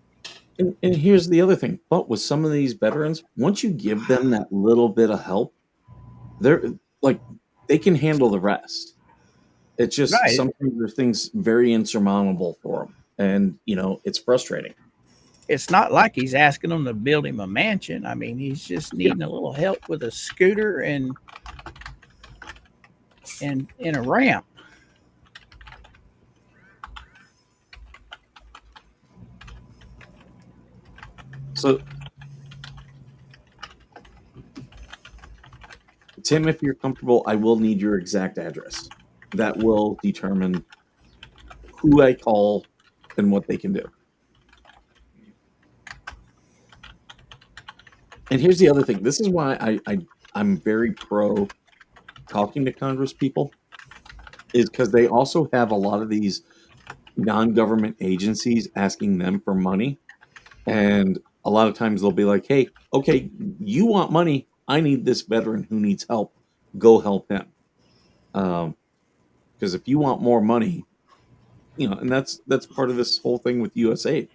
and here's the other thing. But with some of these veterans, once you give them that little bit of help, they're like they can handle the rest. It's just Right. sometimes there's things very insurmountable for them, and it's frustrating. It's not like he's asking them to build him a mansion. I mean, he's just Yeah, needing a little help with a scooter and a ramp. So, Tim, if you're comfortable, I will need your exact address. That will determine who I call and what they can do. And here's the other thing. This is why I'm very pro talking to Congress people, is because they also have a lot of these non-government agencies asking them for money. And a lot of times they'll be like, hey, okay, you want money. I need this veteran who needs help. Go help him. Because if you want more money, and that's part of this whole thing with USAID.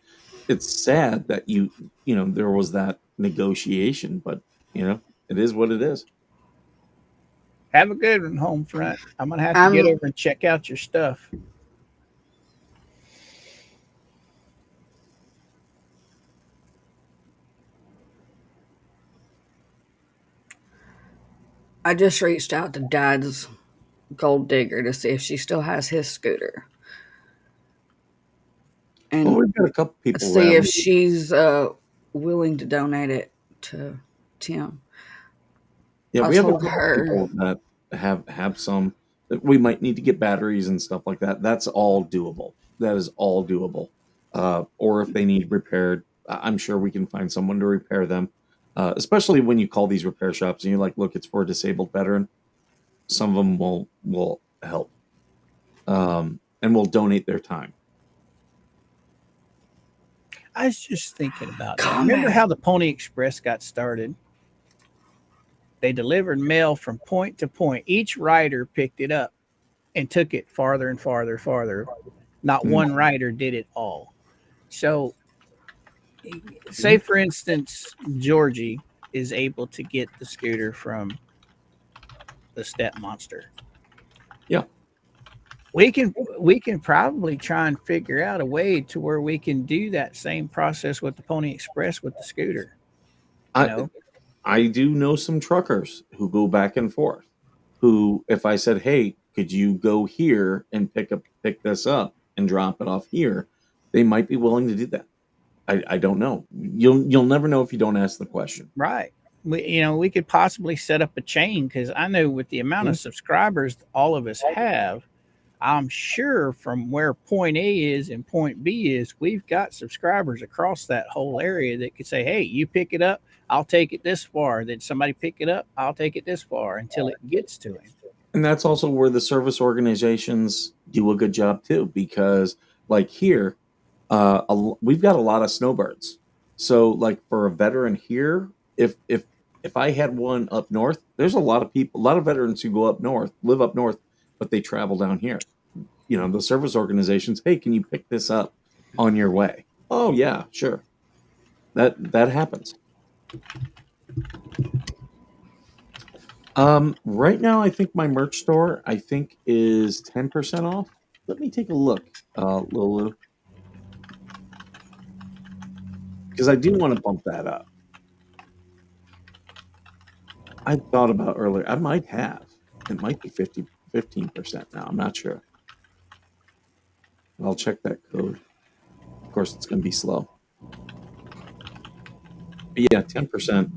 It's sad that there was that negotiation, but it is what it is. Have a good one, home front. I'm gonna have to get over and check out your stuff. I just reached out to Dad's gold digger to see if she still has his scooter. And we've got a couple people see if she's willing to donate it to Tim. Yeah, we have a couple people that have some that we might need to get batteries and stuff like that. That's all doable. That is all doable. Or if they need repaired, I'm sure we can find someone to repair them. Especially when you call these repair shops and you're like, look, it's for a disabled veteran. Some of them will help. And will donate their time. I was just thinking about that. Remember how the Pony Express got started? They delivered mail from point to point. Each rider picked it up and took it farther and farther, farther. Not one rider did it all. So, say for instance, Georgie is able to get the scooter from the Step Monster. Yeah. We can probably try and figure out a way to where we can do that same process with the Pony Express with the scooter. I do know some truckers who go back and forth. Who, if I said, "Hey, could you go here and pick this up and drop it off here?" they might be willing to do that. I don't know. You'll never know if you don't ask the question. Right. We could possibly set up a chain, because I know with the amount of subscribers all of us have, I'm sure from where point A is and point B is, we've got subscribers across that whole area that could say, hey, you pick it up, I'll take it this far. Then somebody pick it up, I'll take it this far until it gets to him. And that's also where the service organizations do a good job too, because like here, we've got a lot of snowbirds. So like for a veteran here, if I had one up north, there's a lot of people, a lot of veterans who go up north, live up north, but they travel down here. The service organizations, hey, can you pick this up on your way? Oh yeah, sure. That happens. Right now I think my merch store is 10% off. Let me take a look, Lulu. Because I do want to bump that up. I thought about earlier, I might have. It might be 15% now. I'm not sure. I'll check that code. Of course, it's going to be slow. But yeah, 10%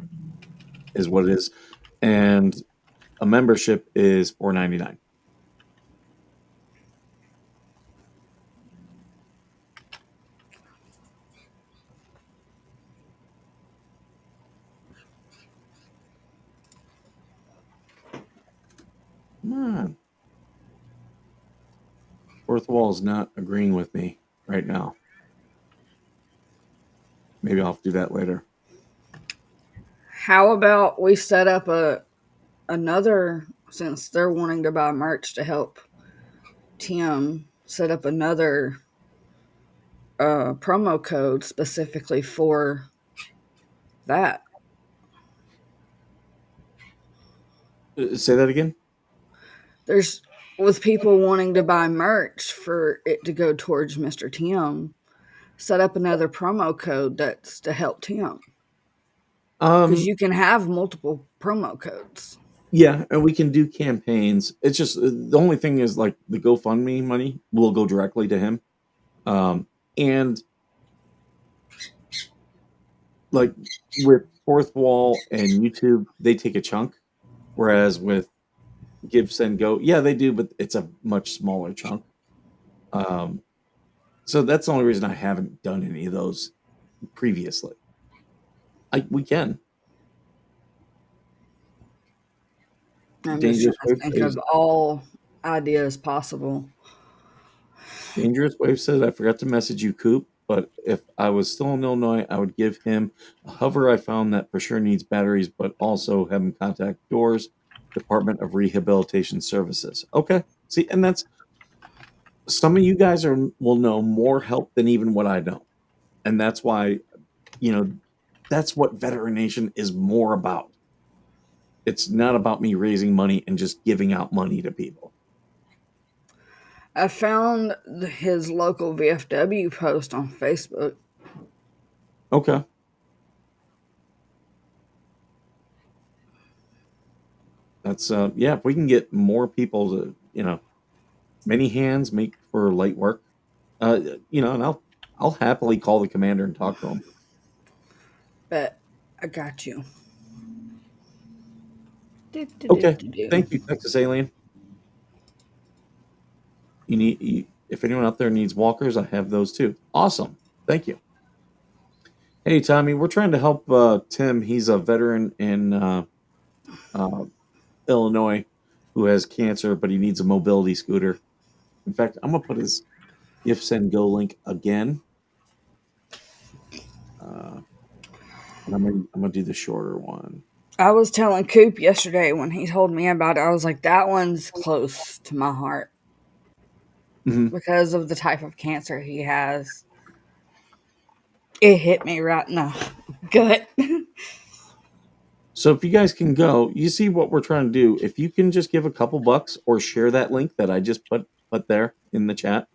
is what it is. And a membership is $4.99. Come on. Fourth wall is not agreeing with me right now. Maybe I'll have to do that later. How about we set up another, since they're wanting to buy merch to help Tim, set up another promo code specifically for that. Say that again? There's, with people wanting to buy merch for it to go towards Mr. Tim, set up another promo code that's to help Tim. Because you can have multiple promo codes. Yeah, and we can do campaigns. It's just the only thing is like the GoFundMe money will go directly to him. And like with Fourth Wall and YouTube, they take a chunk, whereas with Give, Send, Go, yeah, they do, but it's a much smaller chunk. So that's the only reason I haven't done any of those previously. We can. I'm just Dangerous trying Wave to think says, of all ideas possible. Dangerous Wave says, I forgot to message you, Coop, but if I was still in Illinois, I would give him a hover I found that for sure needs batteries, but also have him contact DOORS, Department of Rehabilitation Services. Okay. See, and that's some of you guys will know more help than even what I know. And that's why, that's what Veteran Nation is more about. It's not about me raising money and just giving out money to people. I found his local VFW post on Facebook. Okay. That's if we can get more people to, many hands make for light work. And I'll happily call the commander and talk to him. But I got you. Okay. Thank you, Texas Alien. If anyone out there needs walkers, I have those too. Awesome. Thank you. Hey, Tommy, we're trying to help Tim. He's a veteran in Illinois who has cancer, but he needs a mobility scooter. In fact, I'm going to put his Give, Send, Go link again. And I'm going to do the shorter one. I was telling Coop yesterday when he told me about it, I was like, that one's close to my heart. Mm-hmm. Because of the type of cancer he has. It hit me right in the gut. So if you guys can go, you see what we're trying to do. If you can just give a couple bucks or share that link that I just put there in the chat,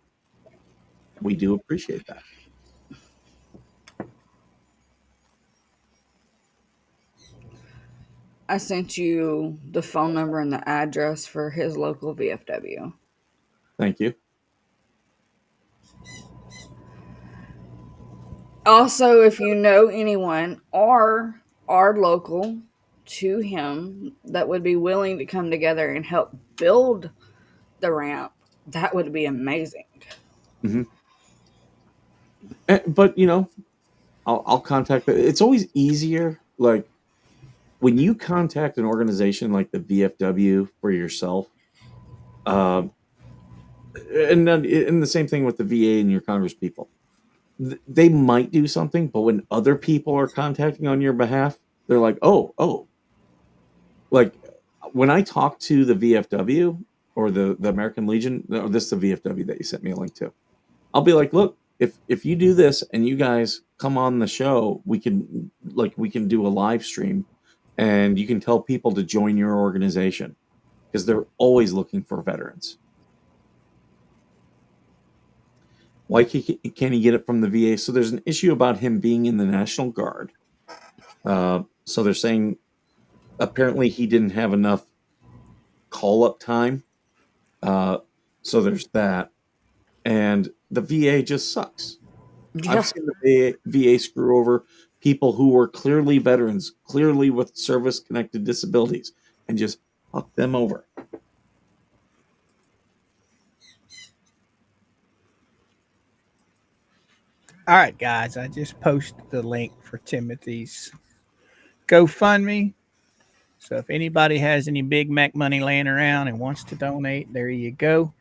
we do appreciate that. I sent you the phone number and the address for his local VFW. Thank you. Also, if you know anyone or are local to him that would be willing to come together and help build the ramp, that would be amazing. Mm-hmm. But I'll contact them. It's always easier, like when you contact an organization like the VFW for yourself, and the same thing with the VA and your Congress people. They might do something, but when other people are contacting on your behalf, they're like, oh. Like when I talk to the VFW or the American Legion, no, this is the VFW that you sent me a link to. I'll be like, look, if you do this and you guys come on the show, we can do a live stream and you can tell people to join your organization because they're always looking for veterans. Why can't he get it from the VA? So there's an issue about him being in the National Guard. So they're saying apparently he didn't have enough call-up time. So there's that. And the VA just sucks. Yeah. I've seen the VA screw over people who were clearly veterans, clearly with service-connected disabilities, and just fuck them over. All right, guys, I just posted the link for Timothy's GoFundMe. So if anybody has any Big Mac money laying around and wants to donate, there you go.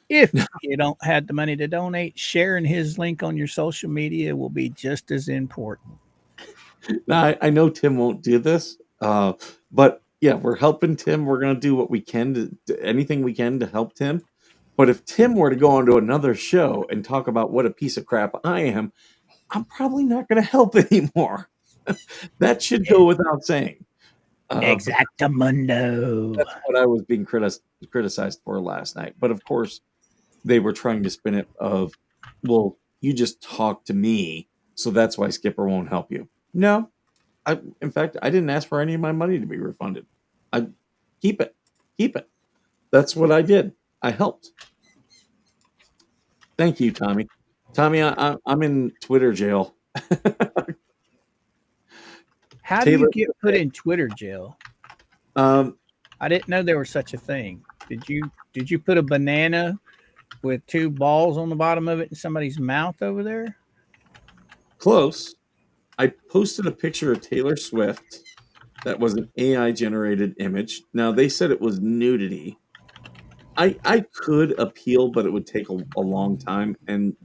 If you don't have the money to donate, sharing his link on your social media will be just as important. Now, I know Tim won't do this, but yeah, we're helping Tim. We're going to do what we can anything we can to help Tim. But if Tim were to go onto another show and talk about what a piece of crap I am, I'm probably not going to help anymore. That should go without saying. Exactamundo. That's what I was being criticized for last night. But of course, they were trying to spin it of, well, you just talked to me, so that's why Skipper won't help you. No, in fact, I didn't ask for any of my money to be refunded. I keep it. That's what I did. I helped. Thank you, Tommy. Tommy, I'm in Twitter jail. How do Taylor you get put in Twitter jail? Um, I didn't know there was such a thing. Did you put a banana with two balls on the bottom of it in somebody's mouth over there? close. I posted a picture of Taylor Swift that was an AI generated image. Now they said it was nudity. I could appeal, but it would take a long time. And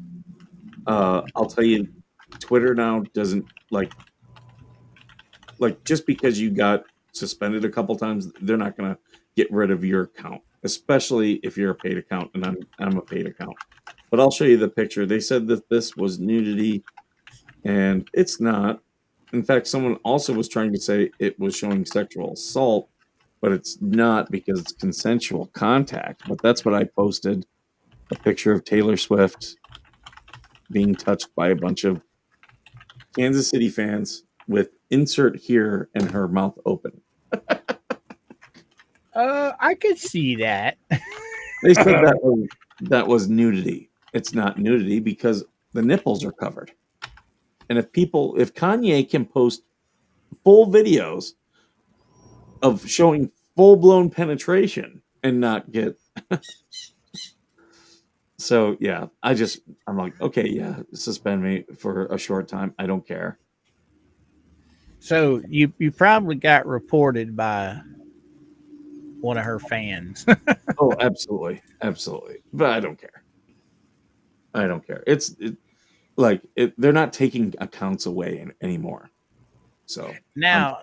I'll tell you, Twitter now doesn't like just because you got suspended a couple times, they're not gonna get rid of your account, especially if you're a paid account, and I'm a paid account. But I'll show you the picture. They said that this was nudity, and it's not. In fact, someone also was trying to say it was showing sexual assault, but it's not because it's consensual contact. But that's what I posted, a picture of Taylor Swift being touched by a bunch of Kansas City fans with insert here and her mouth open. I could see that. They said that was nudity. It's not nudity because the nipples are covered. And if Kanye can post full videos of showing full blown penetration and not get so yeah, I'm like, okay, yeah, suspend me for a short time. I don't care. So you probably got reported by one of her fans. Oh, absolutely, absolutely. But I don't care. I don't care. They're not taking accounts away anymore. So Now,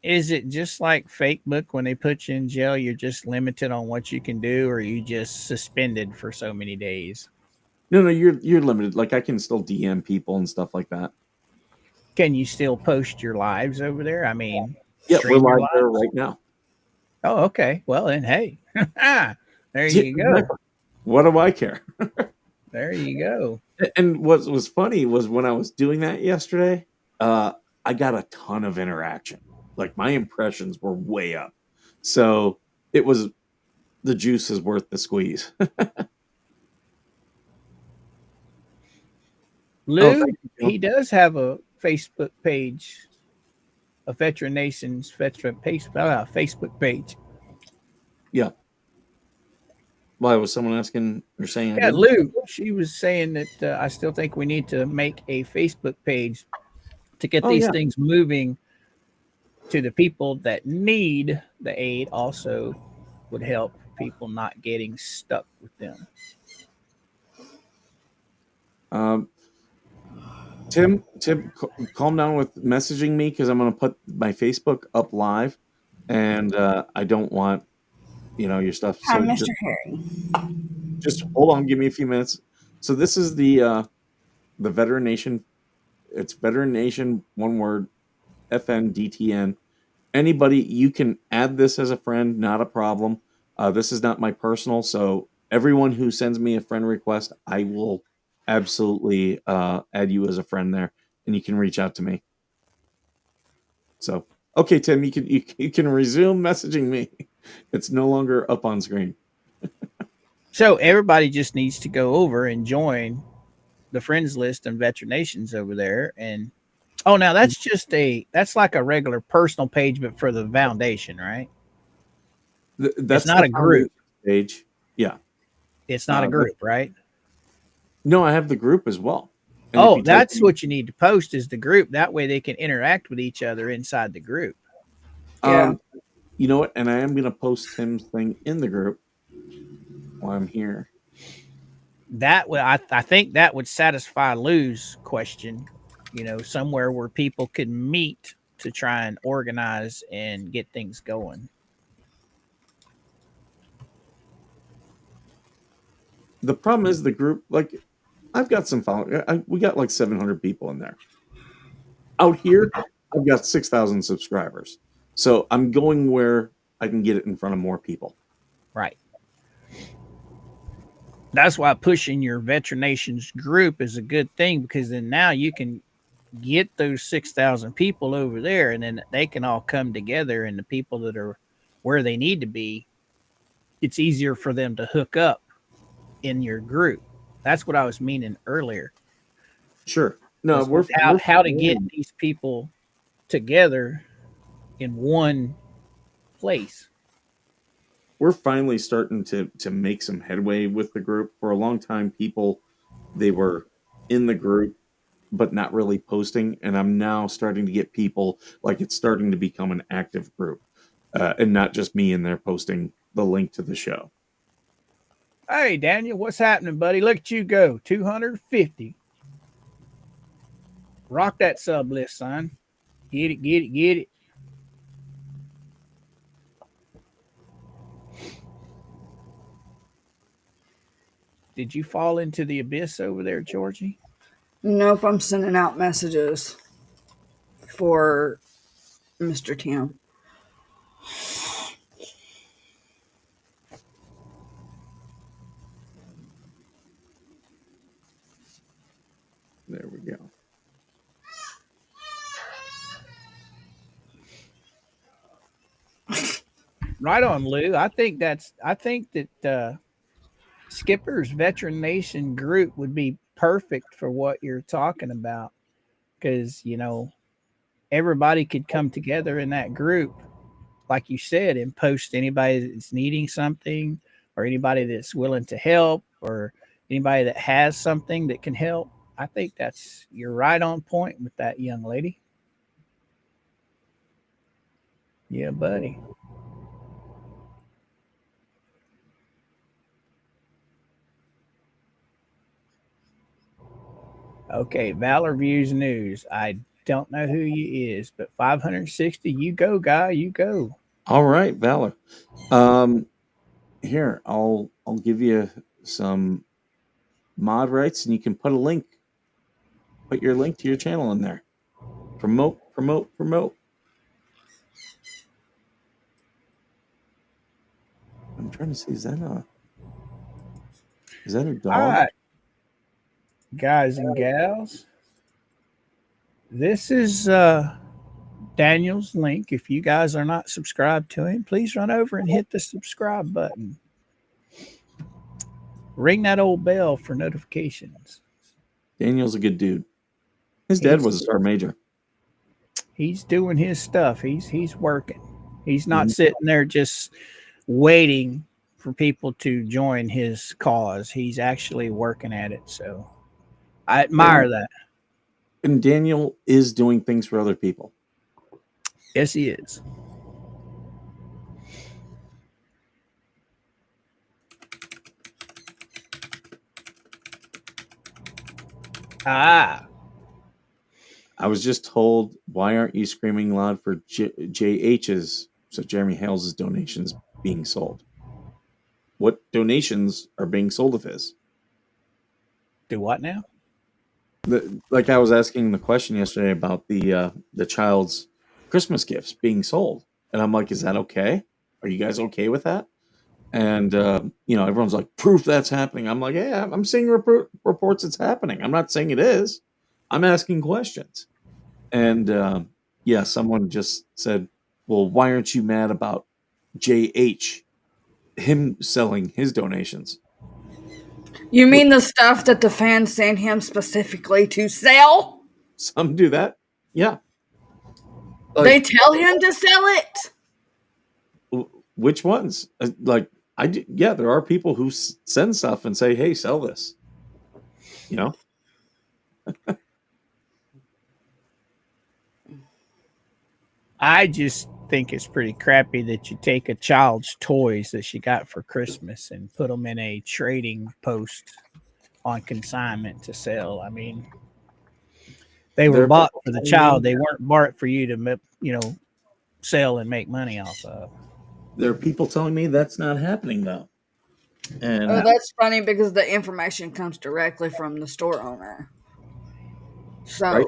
is it just like Facebook when they put you in jail? You're just limited on what you can do, or are you just suspended for so many days? no, you're limited. Like I can still DM people and stuff like that. Can you still post your lives over there? I mean, Yeah, we're stream your live there lives? right now. Oh, okay. Well, then, hey, there you go. What do I care? There you go. And what was funny was when I was doing that yesterday, I got a ton of interaction. Like my impressions were way up. So it was the juice is worth the squeeze. Lou, thank you. he does have a Facebook page, a Veteran Nations Facebook page. Yeah. Why was someone asking or saying? Yeah, Lou, she was saying that I still think we need to make a Facebook page to get these things moving to the people that need the aid. Also, would help people not getting stuck with them. Tim, calm down with messaging me because I'm going to put my Facebook up live, and I don't want your stuff. Hi, So Mr. Harry. just hold on, give me a few minutes. So this is the Veteran Nation. It's Veteran Nation, one word, FNDTN. Anybody, you can add this as a friend, not a problem. This is not my personal, so everyone who sends me a friend request, I will absolutely add you as a friend there, and you can reach out to me. So, okay, Tim, you can resume messaging me. It's no longer up on screen. So everybody just needs to go over and join the friends list and Veteran Nations over there. And now that's like a regular personal page, but for the foundation, right? That's not a group page. Yeah, it's not a group, right? No, I have the group as well. And that's what you need to post is the group. That way they can interact with each other inside the group. Yeah. You know what? And I am going to post Tim's thing in the group while I'm here. That way, I think that would satisfy Lou's question. Somewhere where people could meet to try and organize and get things going. The problem is the group, like, I've got some following. We got like 700 people in there. Out here, I've got 6,000 subscribers. So I'm going where I can get it in front of more people. Right. That's why pushing your Veteran Nations group is a good thing, because then now you can get those 6,000 people over there, and then they can all come together, and the people that are where they need to be, it's easier for them to hook up in your group. That's what I was meaning earlier. Sure. No, how to get these people together in one place. We're finally starting to make some headway with the group. For a long time, people, they were in the group but not really posting, and I'm now starting to get people, like, it's starting to become an active group, and not just me in there posting the link to the show. Hey, Daniel, what's happening, buddy? Look at you go. 250. Rock that sub list, son. Get it, get it, get it. Did you fall into the abyss over there, Georgie? Nope, I'm sending out messages for Mr. Tim. There we go. Right on, Lou. I think that Skipper's Veteran Nation group would be perfect for what you're talking about, because everybody could come together in that group, like you said, and post anybody that's needing something, or anybody that's willing to help, or anybody that has something that can help. I think you're right on point with that young lady. Yeah, buddy. Okay, Valor Views News. I don't know who he is, but 560. You go, guy. You go. All right, Valor. Here, I'll give you some mod rights, and you can put your link to your channel in there. Promote. I'm trying to see, is that a dog? All right, guys and gals. This is Daniel's link. If you guys are not subscribed to him, please run over and hit the subscribe button. Ring that old bell for notifications. Daniel's a good dude. His dad was a sergeant major. He's doing his stuff. He's working. He's not sitting there just waiting for people to join his cause. He's actually working at it. So I admire that. And Daniel is doing things for other people. Yes, he is. I was just told, why aren't you screaming loud for JH's, so Jeremy Hales' donations being sold? What donations are being sold of his? Do what now? Like I was asking the question yesterday about the child's Christmas gifts being sold, and I'm like, is that okay? Are you guys okay with that? And everyone's like, proof that's happening. I'm like, yeah, I'm seeing reports it's happening. I'm not saying it is. I'm asking questions. And someone just said, well, why aren't you mad about JH, him selling his donations? You mean the stuff that the fans sent him specifically to sell? Some do that. Yeah. They tell him to sell it? Which ones? There are people who send stuff and say, hey, sell this. I just think it's pretty crappy that you take a child's toys that she got for Christmas and put them in a trading post on consignment to sell. I mean, they were bought for the child. They weren't bought for you to, sell and make money off of. There are people telling me that's not happening, though. And that's funny because the information comes directly from the store owner. So, right?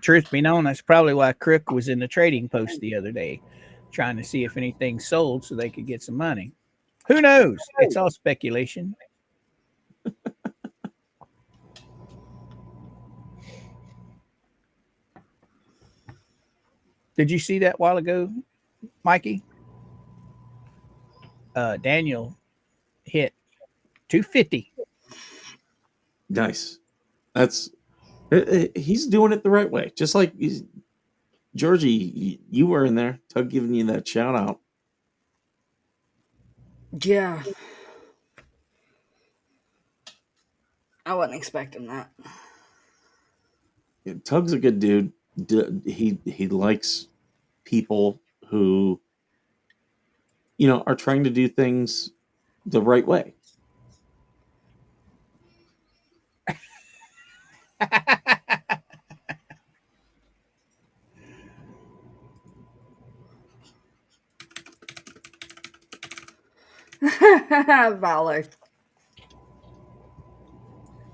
Truth be known, that's probably why Crook was in the trading post the other day, trying to see if anything sold so they could get some money. Who knows? It's all speculation. Did you see that a while ago, Mikey? Daniel hit 250. Nice. That's He's doing it the right way. Just like Georgie, you were in there. Tug giving you that shout out. Yeah. I wasn't expecting that. Tug's a good dude. He likes people who, are trying to do things the right way. Valor.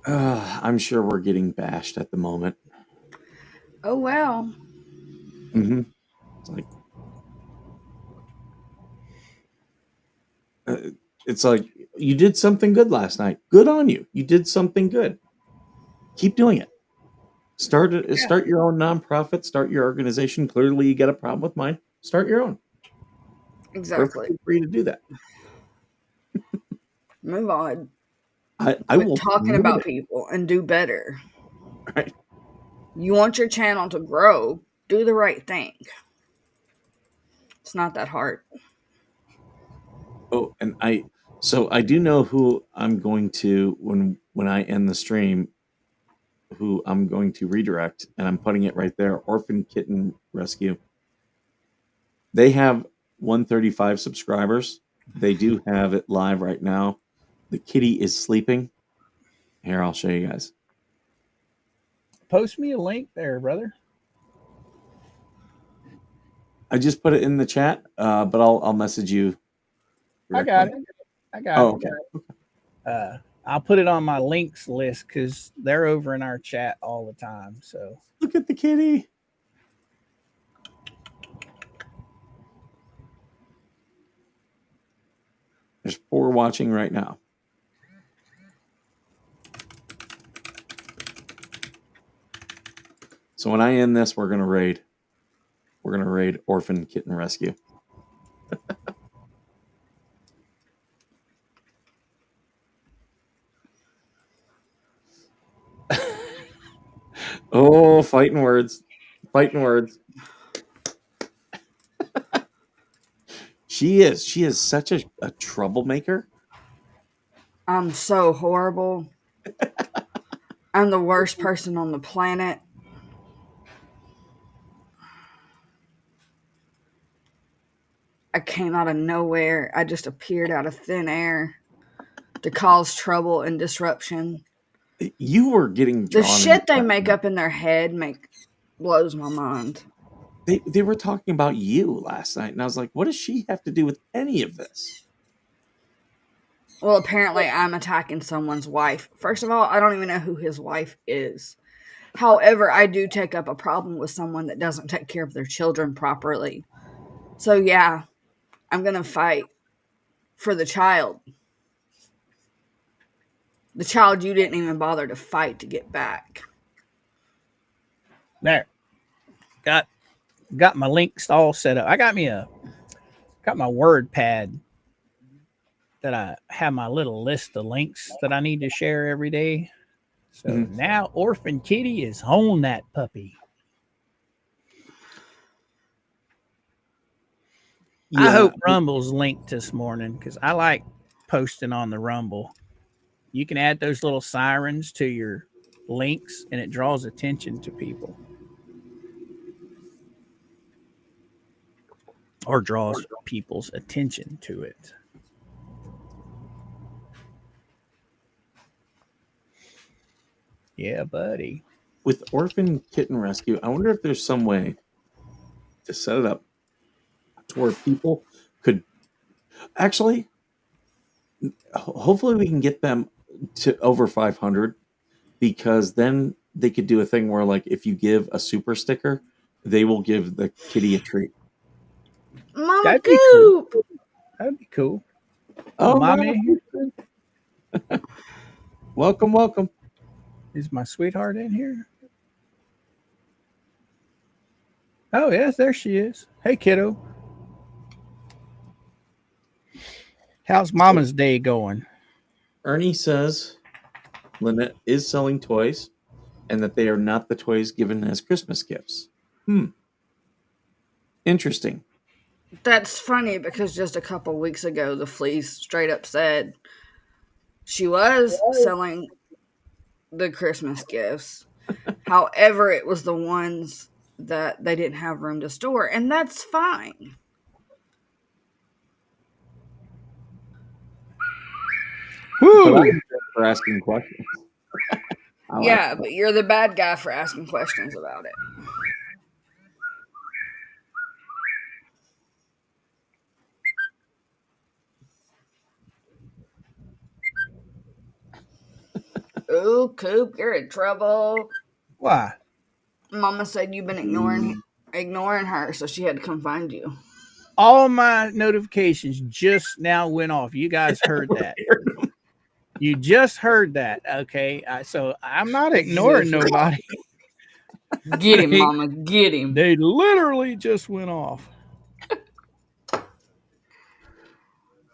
I'm sure we're getting bashed at the moment. Oh, well. Mm-hmm. It's like you did something good last night. Good on you. You did something good. Keep doing it. Start your own nonprofit. Start your organization. Clearly, you got a problem with mine. Start your own. Exactly. Perfectly free to do that. Move on. I Quit will talking about people and do better. Right. You want your channel to grow, do the right thing. It's not that hard. Oh, and I do know who I'm going to when I end the stream, who I'm going to redirect, and I'm putting it right there. Orphan Kitten Rescue. They have 135 subscribers. They do have it live right now. The kitty is sleeping. Here, I'll show you guys. Post me a link there, brother. I just put it in the chat, but I'll message you directly. I got it. Okay. I'll put it on my links list because they're over in our chat all the time. So look at the kitty. There's 4 watching right now. So when I end this, we're gonna raid Orphan Kitten Rescue. Oh, fighting words. She is such a troublemaker. I'm so horrible. I'm the worst person on the planet. I came out of nowhere. I just appeared out of thin air to cause trouble and disruption. You were getting the shit they make up in their head blows my mind. They were talking about you last night, and I was like, what does she have to do with any of this? Well, apparently I'm attacking someone's wife. First of all, I don't even know who his wife is. However, I do take up a problem with someone that doesn't take care of their children properly. So yeah, I'm going to fight for the child. The child you didn't even bother to fight to get back. There. Got my links all set up. I got my WordPad that I have my little list of links that I need to share every day. So now Orphan Kitty is on that puppy. Yeah. I hope Rumble's linked this morning because I like posting on the Rumble. You can add those little sirens to your links and it draws attention to people. Or draws people's attention to it. Yeah, buddy. With Orphan Kitten Rescue, I wonder if there's some way to set it up to where people could actually, hopefully we can get them to over 500, because then they could do a thing where, like, if you give a super sticker, they will give the kitty a treat. Mama That'd be cool. That'd be cool. Oh, mommy. Welcome. Is my sweetheart in here? Oh, yes, there she is. Hey, kiddo. How's Mama's day going? Ernie says Lynette is selling toys. and that they are not the toys given as Christmas gifts. Interesting. That's funny because just a couple weeks ago, the Fleece straight up said she was selling the Christmas gifts. However, it was the ones that they didn't have room to store, and that's fine. But I'm for asking questions. Yeah, but you're the bad guy for asking questions about it. Ooh, Coop, you're in trouble. Why? Mama said you've been ignoring her, so she had to come find you. All my notifications just now went off. You guys heard that. You just heard that. Okay. So I'm not ignoring nobody. Get him, Mama. Get him. They literally just went off.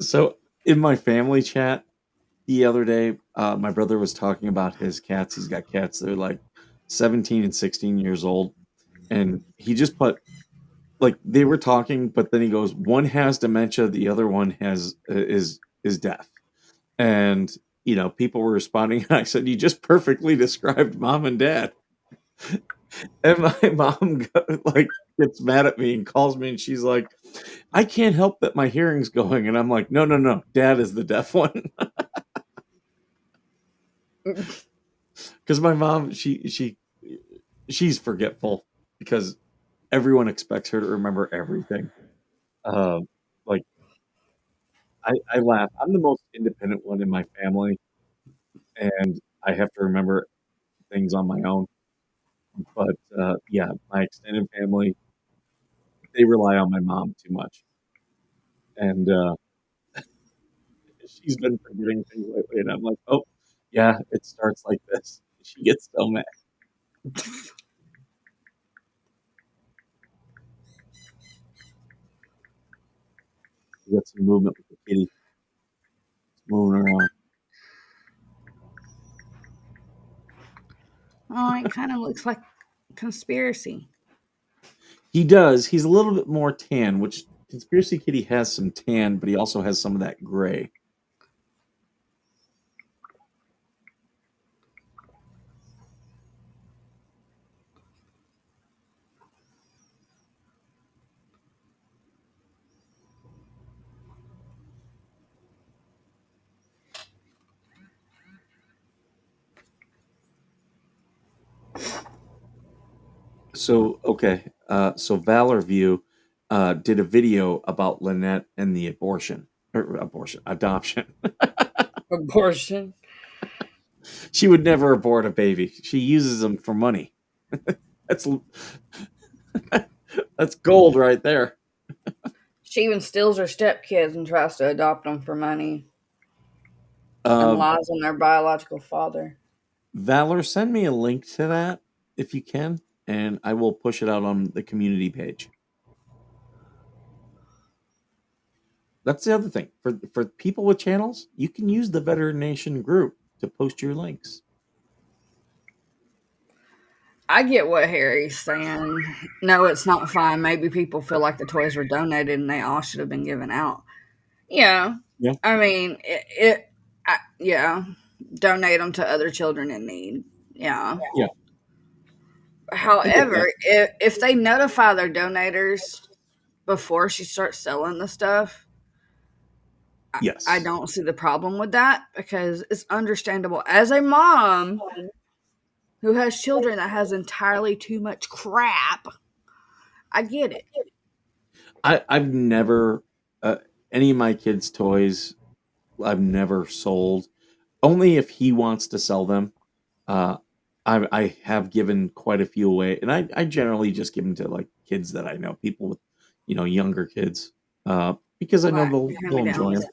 So in my family chat the other day, my brother was talking about his cats. He's got cats that are like 17 and 16 years old. And he just put, like, they were talking, but then he goes, one has dementia, the other one has is deaf. And you know, people were responding, and I said, you just perfectly described mom and dad. And my mom like gets mad at me and calls me, and she's like, I can't help that my hearing's going. And I'm like, no, dad is the deaf one. Because my mom, she's forgetful because everyone expects her to remember everything. Like I laugh. I'm the most independent one in my family, and I have to remember things on my own. But yeah, my extended family, they rely on my mom too much, and she's been forgetting things lately. And I'm like, oh yeah, it starts like this. She gets so mad. We got some movement with the kitty. It's moving around. Oh, it kind of looks like Conspiracy. He does. He's a little bit more tan, which Conspiracy Kitty has some tan, but he also has some of that gray. So, okay. So Valor View did a video about Lynette and the adoption. Abortion. She would never abort a baby. She uses them for money. That's gold right there. She even steals her stepkids and tries to adopt them for money. And lies on their biological father. Valor, send me a link to that if you can, and I will push it out on the community page. That's the other thing. For people with channels, you can use the Veteran Nation group to post your links. I get what Harry's saying. No, it's not fine. Maybe people feel like the toys were donated and they all should have been given out. Yeah. Yeah. I mean, yeah. Donate them to other children in need. Yeah. Yeah. However, if they notify their donators before she starts selling the stuff, yes, I don't see the problem with that because it's understandable. As a mom who has children that has entirely too much crap, I get it. I've never any of my kids' toys I've never sold. Only if he wants to sell them. I have given quite a few away, and I generally just give them to like kids that I know, people with younger kids, because I know they'll enjoy them.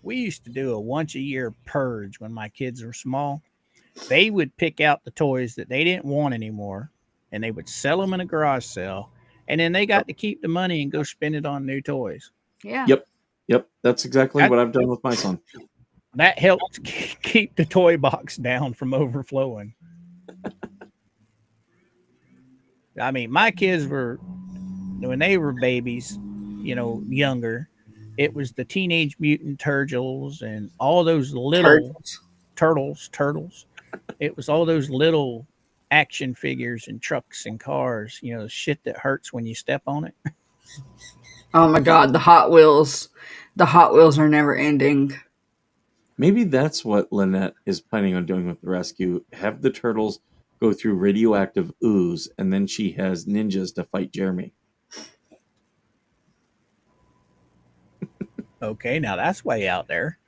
We used to do a once a year purge when my kids were small. They would pick out the toys that they didn't want anymore, and they would sell them in a garage sale, and then they got to keep the money and go spend it on new toys. Yeah. Yep. That's exactly what I've done with my son. that helped keep the toy box down from overflowing. I mean, my kids were, when they were babies, younger, it was the Teenage Mutant Turtles and all those little turtles. It was all those little action figures and trucks and cars, shit that hurts when you step on it. Oh my God, the Hot Wheels. The Hot Wheels are never ending. Maybe that's what Lynette is planning on doing with the rescue. Have the turtles go through radioactive ooze, and then she has ninjas to fight Jeremy. Okay, now that's way out there.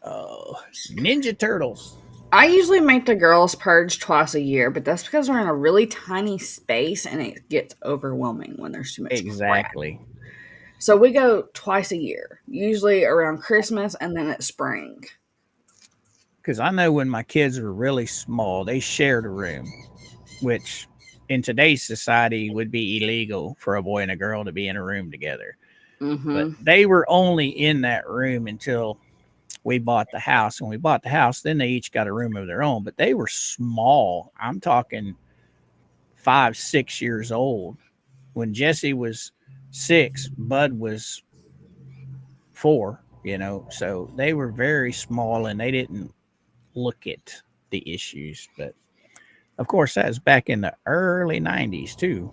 Oh, Ninja Turtles. I usually make the girls purge twice a year, but that's because we're in a really tiny space and it gets overwhelming when there's too much crap. Exactly. So we go twice a year, usually around Christmas and then at spring. Because I know when my kids were really small, they shared a room, which in today's society would be illegal for a boy and a girl to be in a room together. Mm-hmm. But they were only in that room until we bought the house. When we bought the house, then they each got a room of their own, but they were small. I'm talking 5, 6 years old. When Jesse was 6, Bud was 4, so they were very small and they didn't look at the issues. But of course, that was back in the early 90s too.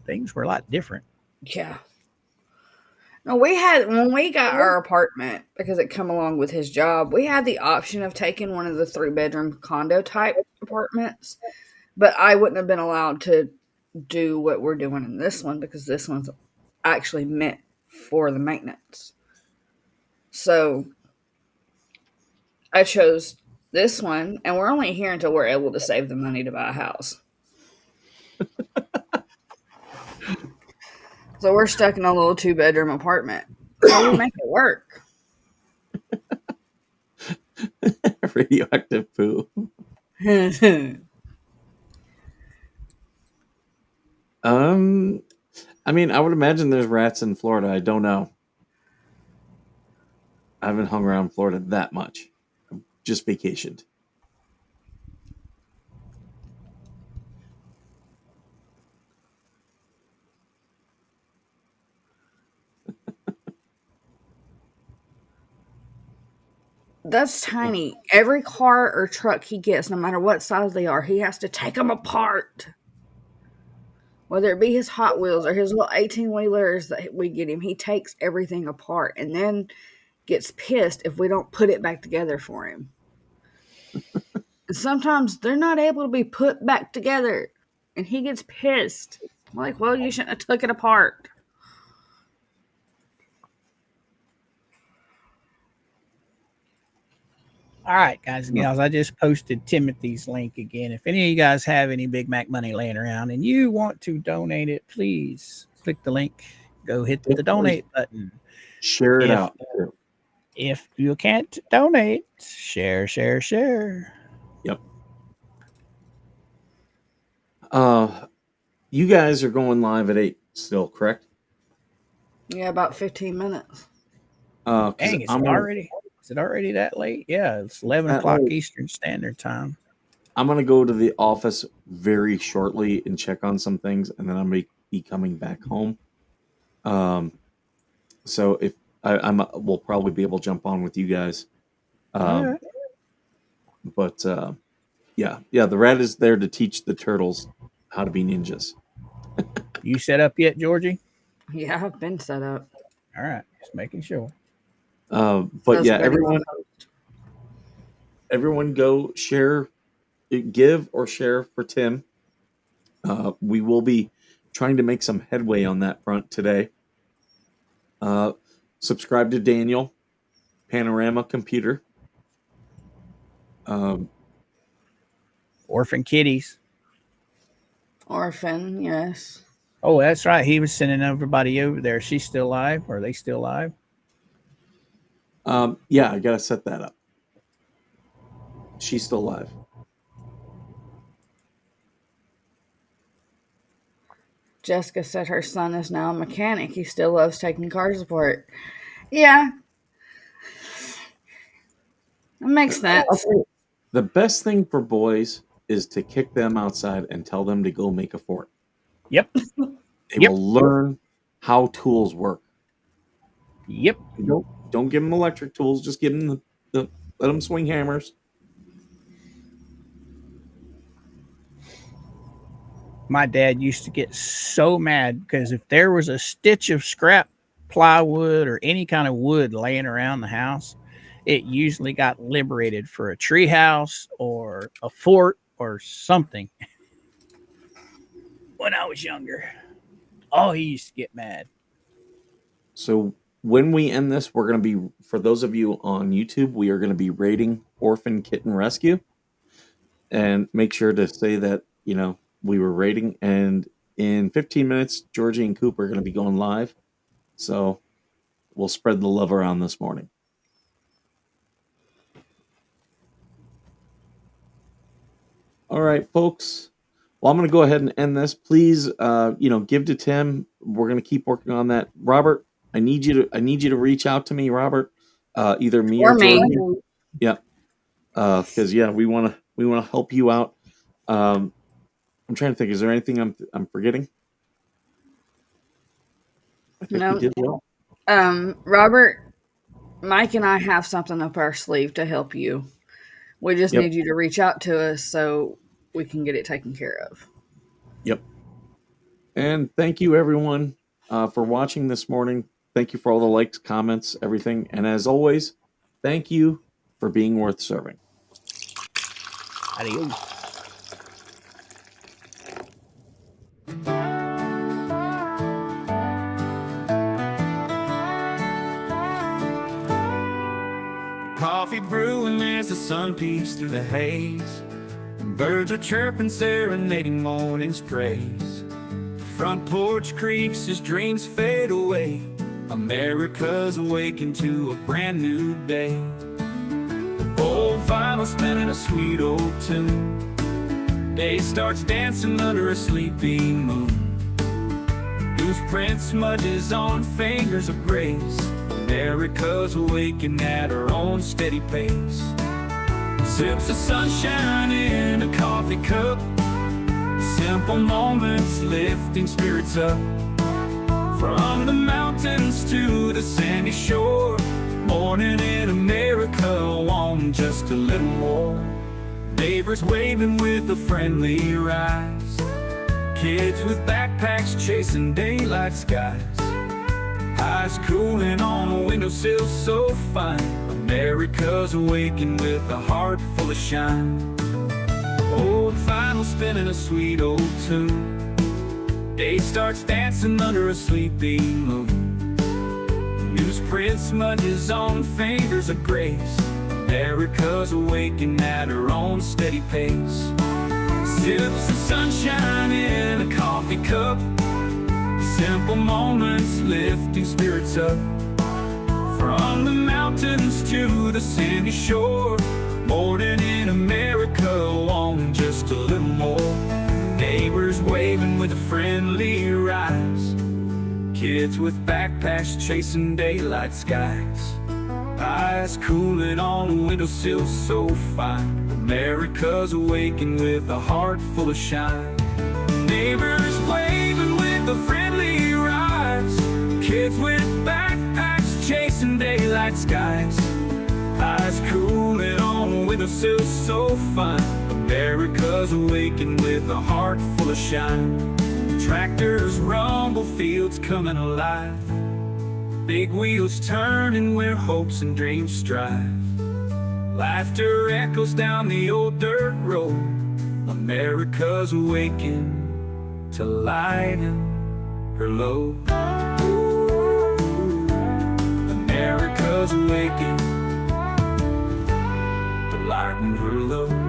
Things were a lot different. Yeah. No, when we got our apartment, because it come along with his job, we had the option of taking one of the 3-bedroom condo type apartments, but I wouldn't have been allowed to do what we're doing in this one because this one's actually meant for the maintenance. So I chose this one, and we're only here until we're able to save the money to buy a house. So we're stuck in a little 2-bedroom apartment. So we make it work. Radioactive poo. I mean, I would imagine there's rats in Florida. I don't know. I haven't hung around Florida that much. Just vacationed. That's tiny. Every car or truck he gets, no matter what size they are, he has to take them apart. Whether it be his Hot Wheels or his little 18-wheelers that we get him, he takes everything apart and then gets pissed if we don't put it back together for him. And sometimes they're not able to be put back together, and he gets pissed. I'm like, well, you shouldn't have took it apart. All right, guys and gals, I just posted Timothy's link again. If any of you guys have any Big Mac money laying around and you want to donate it, please click the link. Go hit the donate button. Share it out. If you can't donate, share. Yep. You guys are going live at 8 still, correct? Yeah, about 15 minutes. Dang, is it already that late? Yeah, it's 11 o'clock Eastern Standard Time. I'm going to go to the office very shortly and check on some things, and then I'm going to be coming back home. So if we'll probably be able to jump on with you guys. Right. But yeah, the rat is there to teach the turtles how to be ninjas. You set up yet, Georgie? Yeah, I've been set up. All right, just making sure. But yeah, everyone go share, give or share for Tim. We will be trying to make some headway on that front today. Subscribe to Daniel, Panorama Computer. Orphan Kitties. Orphan, yes. Oh, that's right. He was sending everybody over there. She's still alive? Are they still alive? Yeah, I gotta set that up. She's still alive. Jessica said her son is now a mechanic. He still loves taking cars apart. Yeah, it makes sense. The best thing for boys is to kick them outside and tell them to go make a fort. Yep. They Yep. will learn how tools work. Yep. Don't give them electric tools. Just give them let them swing hammers. My dad used to get so mad because if there was a stitch of scrap plywood or any kind of wood laying around the house, it usually got liberated for a tree house or a fort or something. When I was younger, oh, he used to get mad. So when we end this, we're going to be, for those of you on YouTube, we are going to be rating Orphan Kitten Rescue. And make sure to say that, we were rating. And in 15 minutes, Georgie and Coop are going to be going live. So we'll spread the love around this morning. All right, folks. Well, I'm going to go ahead and end this. Please, give to Tim. We're going to keep working on that. Robert, I need you to reach out to me, Robert. Either me or me. Georgie. Yeah. Because we want to help you out. I'm trying to think. Is there anything I'm forgetting? I think we did well. Robert, Mike and I have something up our sleeve to help you. We just need you to reach out to us so we can get it taken care of. Yep. And thank you, everyone, for watching this morning. Thank you for all the likes, comments, everything. And as always, thank you for being worth serving. Adios. Coffee brewing as the sun peeks through the haze. Birds are chirping, serenading morning's praise. Front porch creaks as dreams fade away. America's awakened to a brand new day. Old vinyl spinning a sweet old tune. Day starts dancing under a sleepy moon. Loose print smudges on fingers of grace. America's awakening at her own steady pace. Sips of sunshine in a coffee cup. Simple moments lifting spirits up. From the mountains to the sandy shore. Morning in America, want just a little more. Neighbors waving with a friendly rise. Kids with backpacks chasing daylight skies. Eyes cooling on a windowsill so fine. America's awakened with a heart full of shine. Old vinyl spinning a sweet old tune. Day starts dancing under a sleepy moon. Newsprint smudges on fingers of grace. America's awakened at her own steady pace. Sips of sunshine in a coffee cup. Simple moments lifting spirits up. From the mountains to the sandy shore. Morning in America, want just a little more. Neighbors waving with a friendly rise. Kids with backpacks chasing daylight skies. Eyes cooling on a windowsill so fine. America's awakened with a heart full of shine. Neighbors waving with a friendly rise. Kids with backpacks chasing daylight skies. Eyes cooling on a windowsill so fine. America's awakened with a heart full of shine. Tractors rumble, fields coming alive. Big wheels turning where hopes and dreams strive. Laughter echoes down the old dirt road. America's awakened to lighten her load. America's awakened to lighten her load.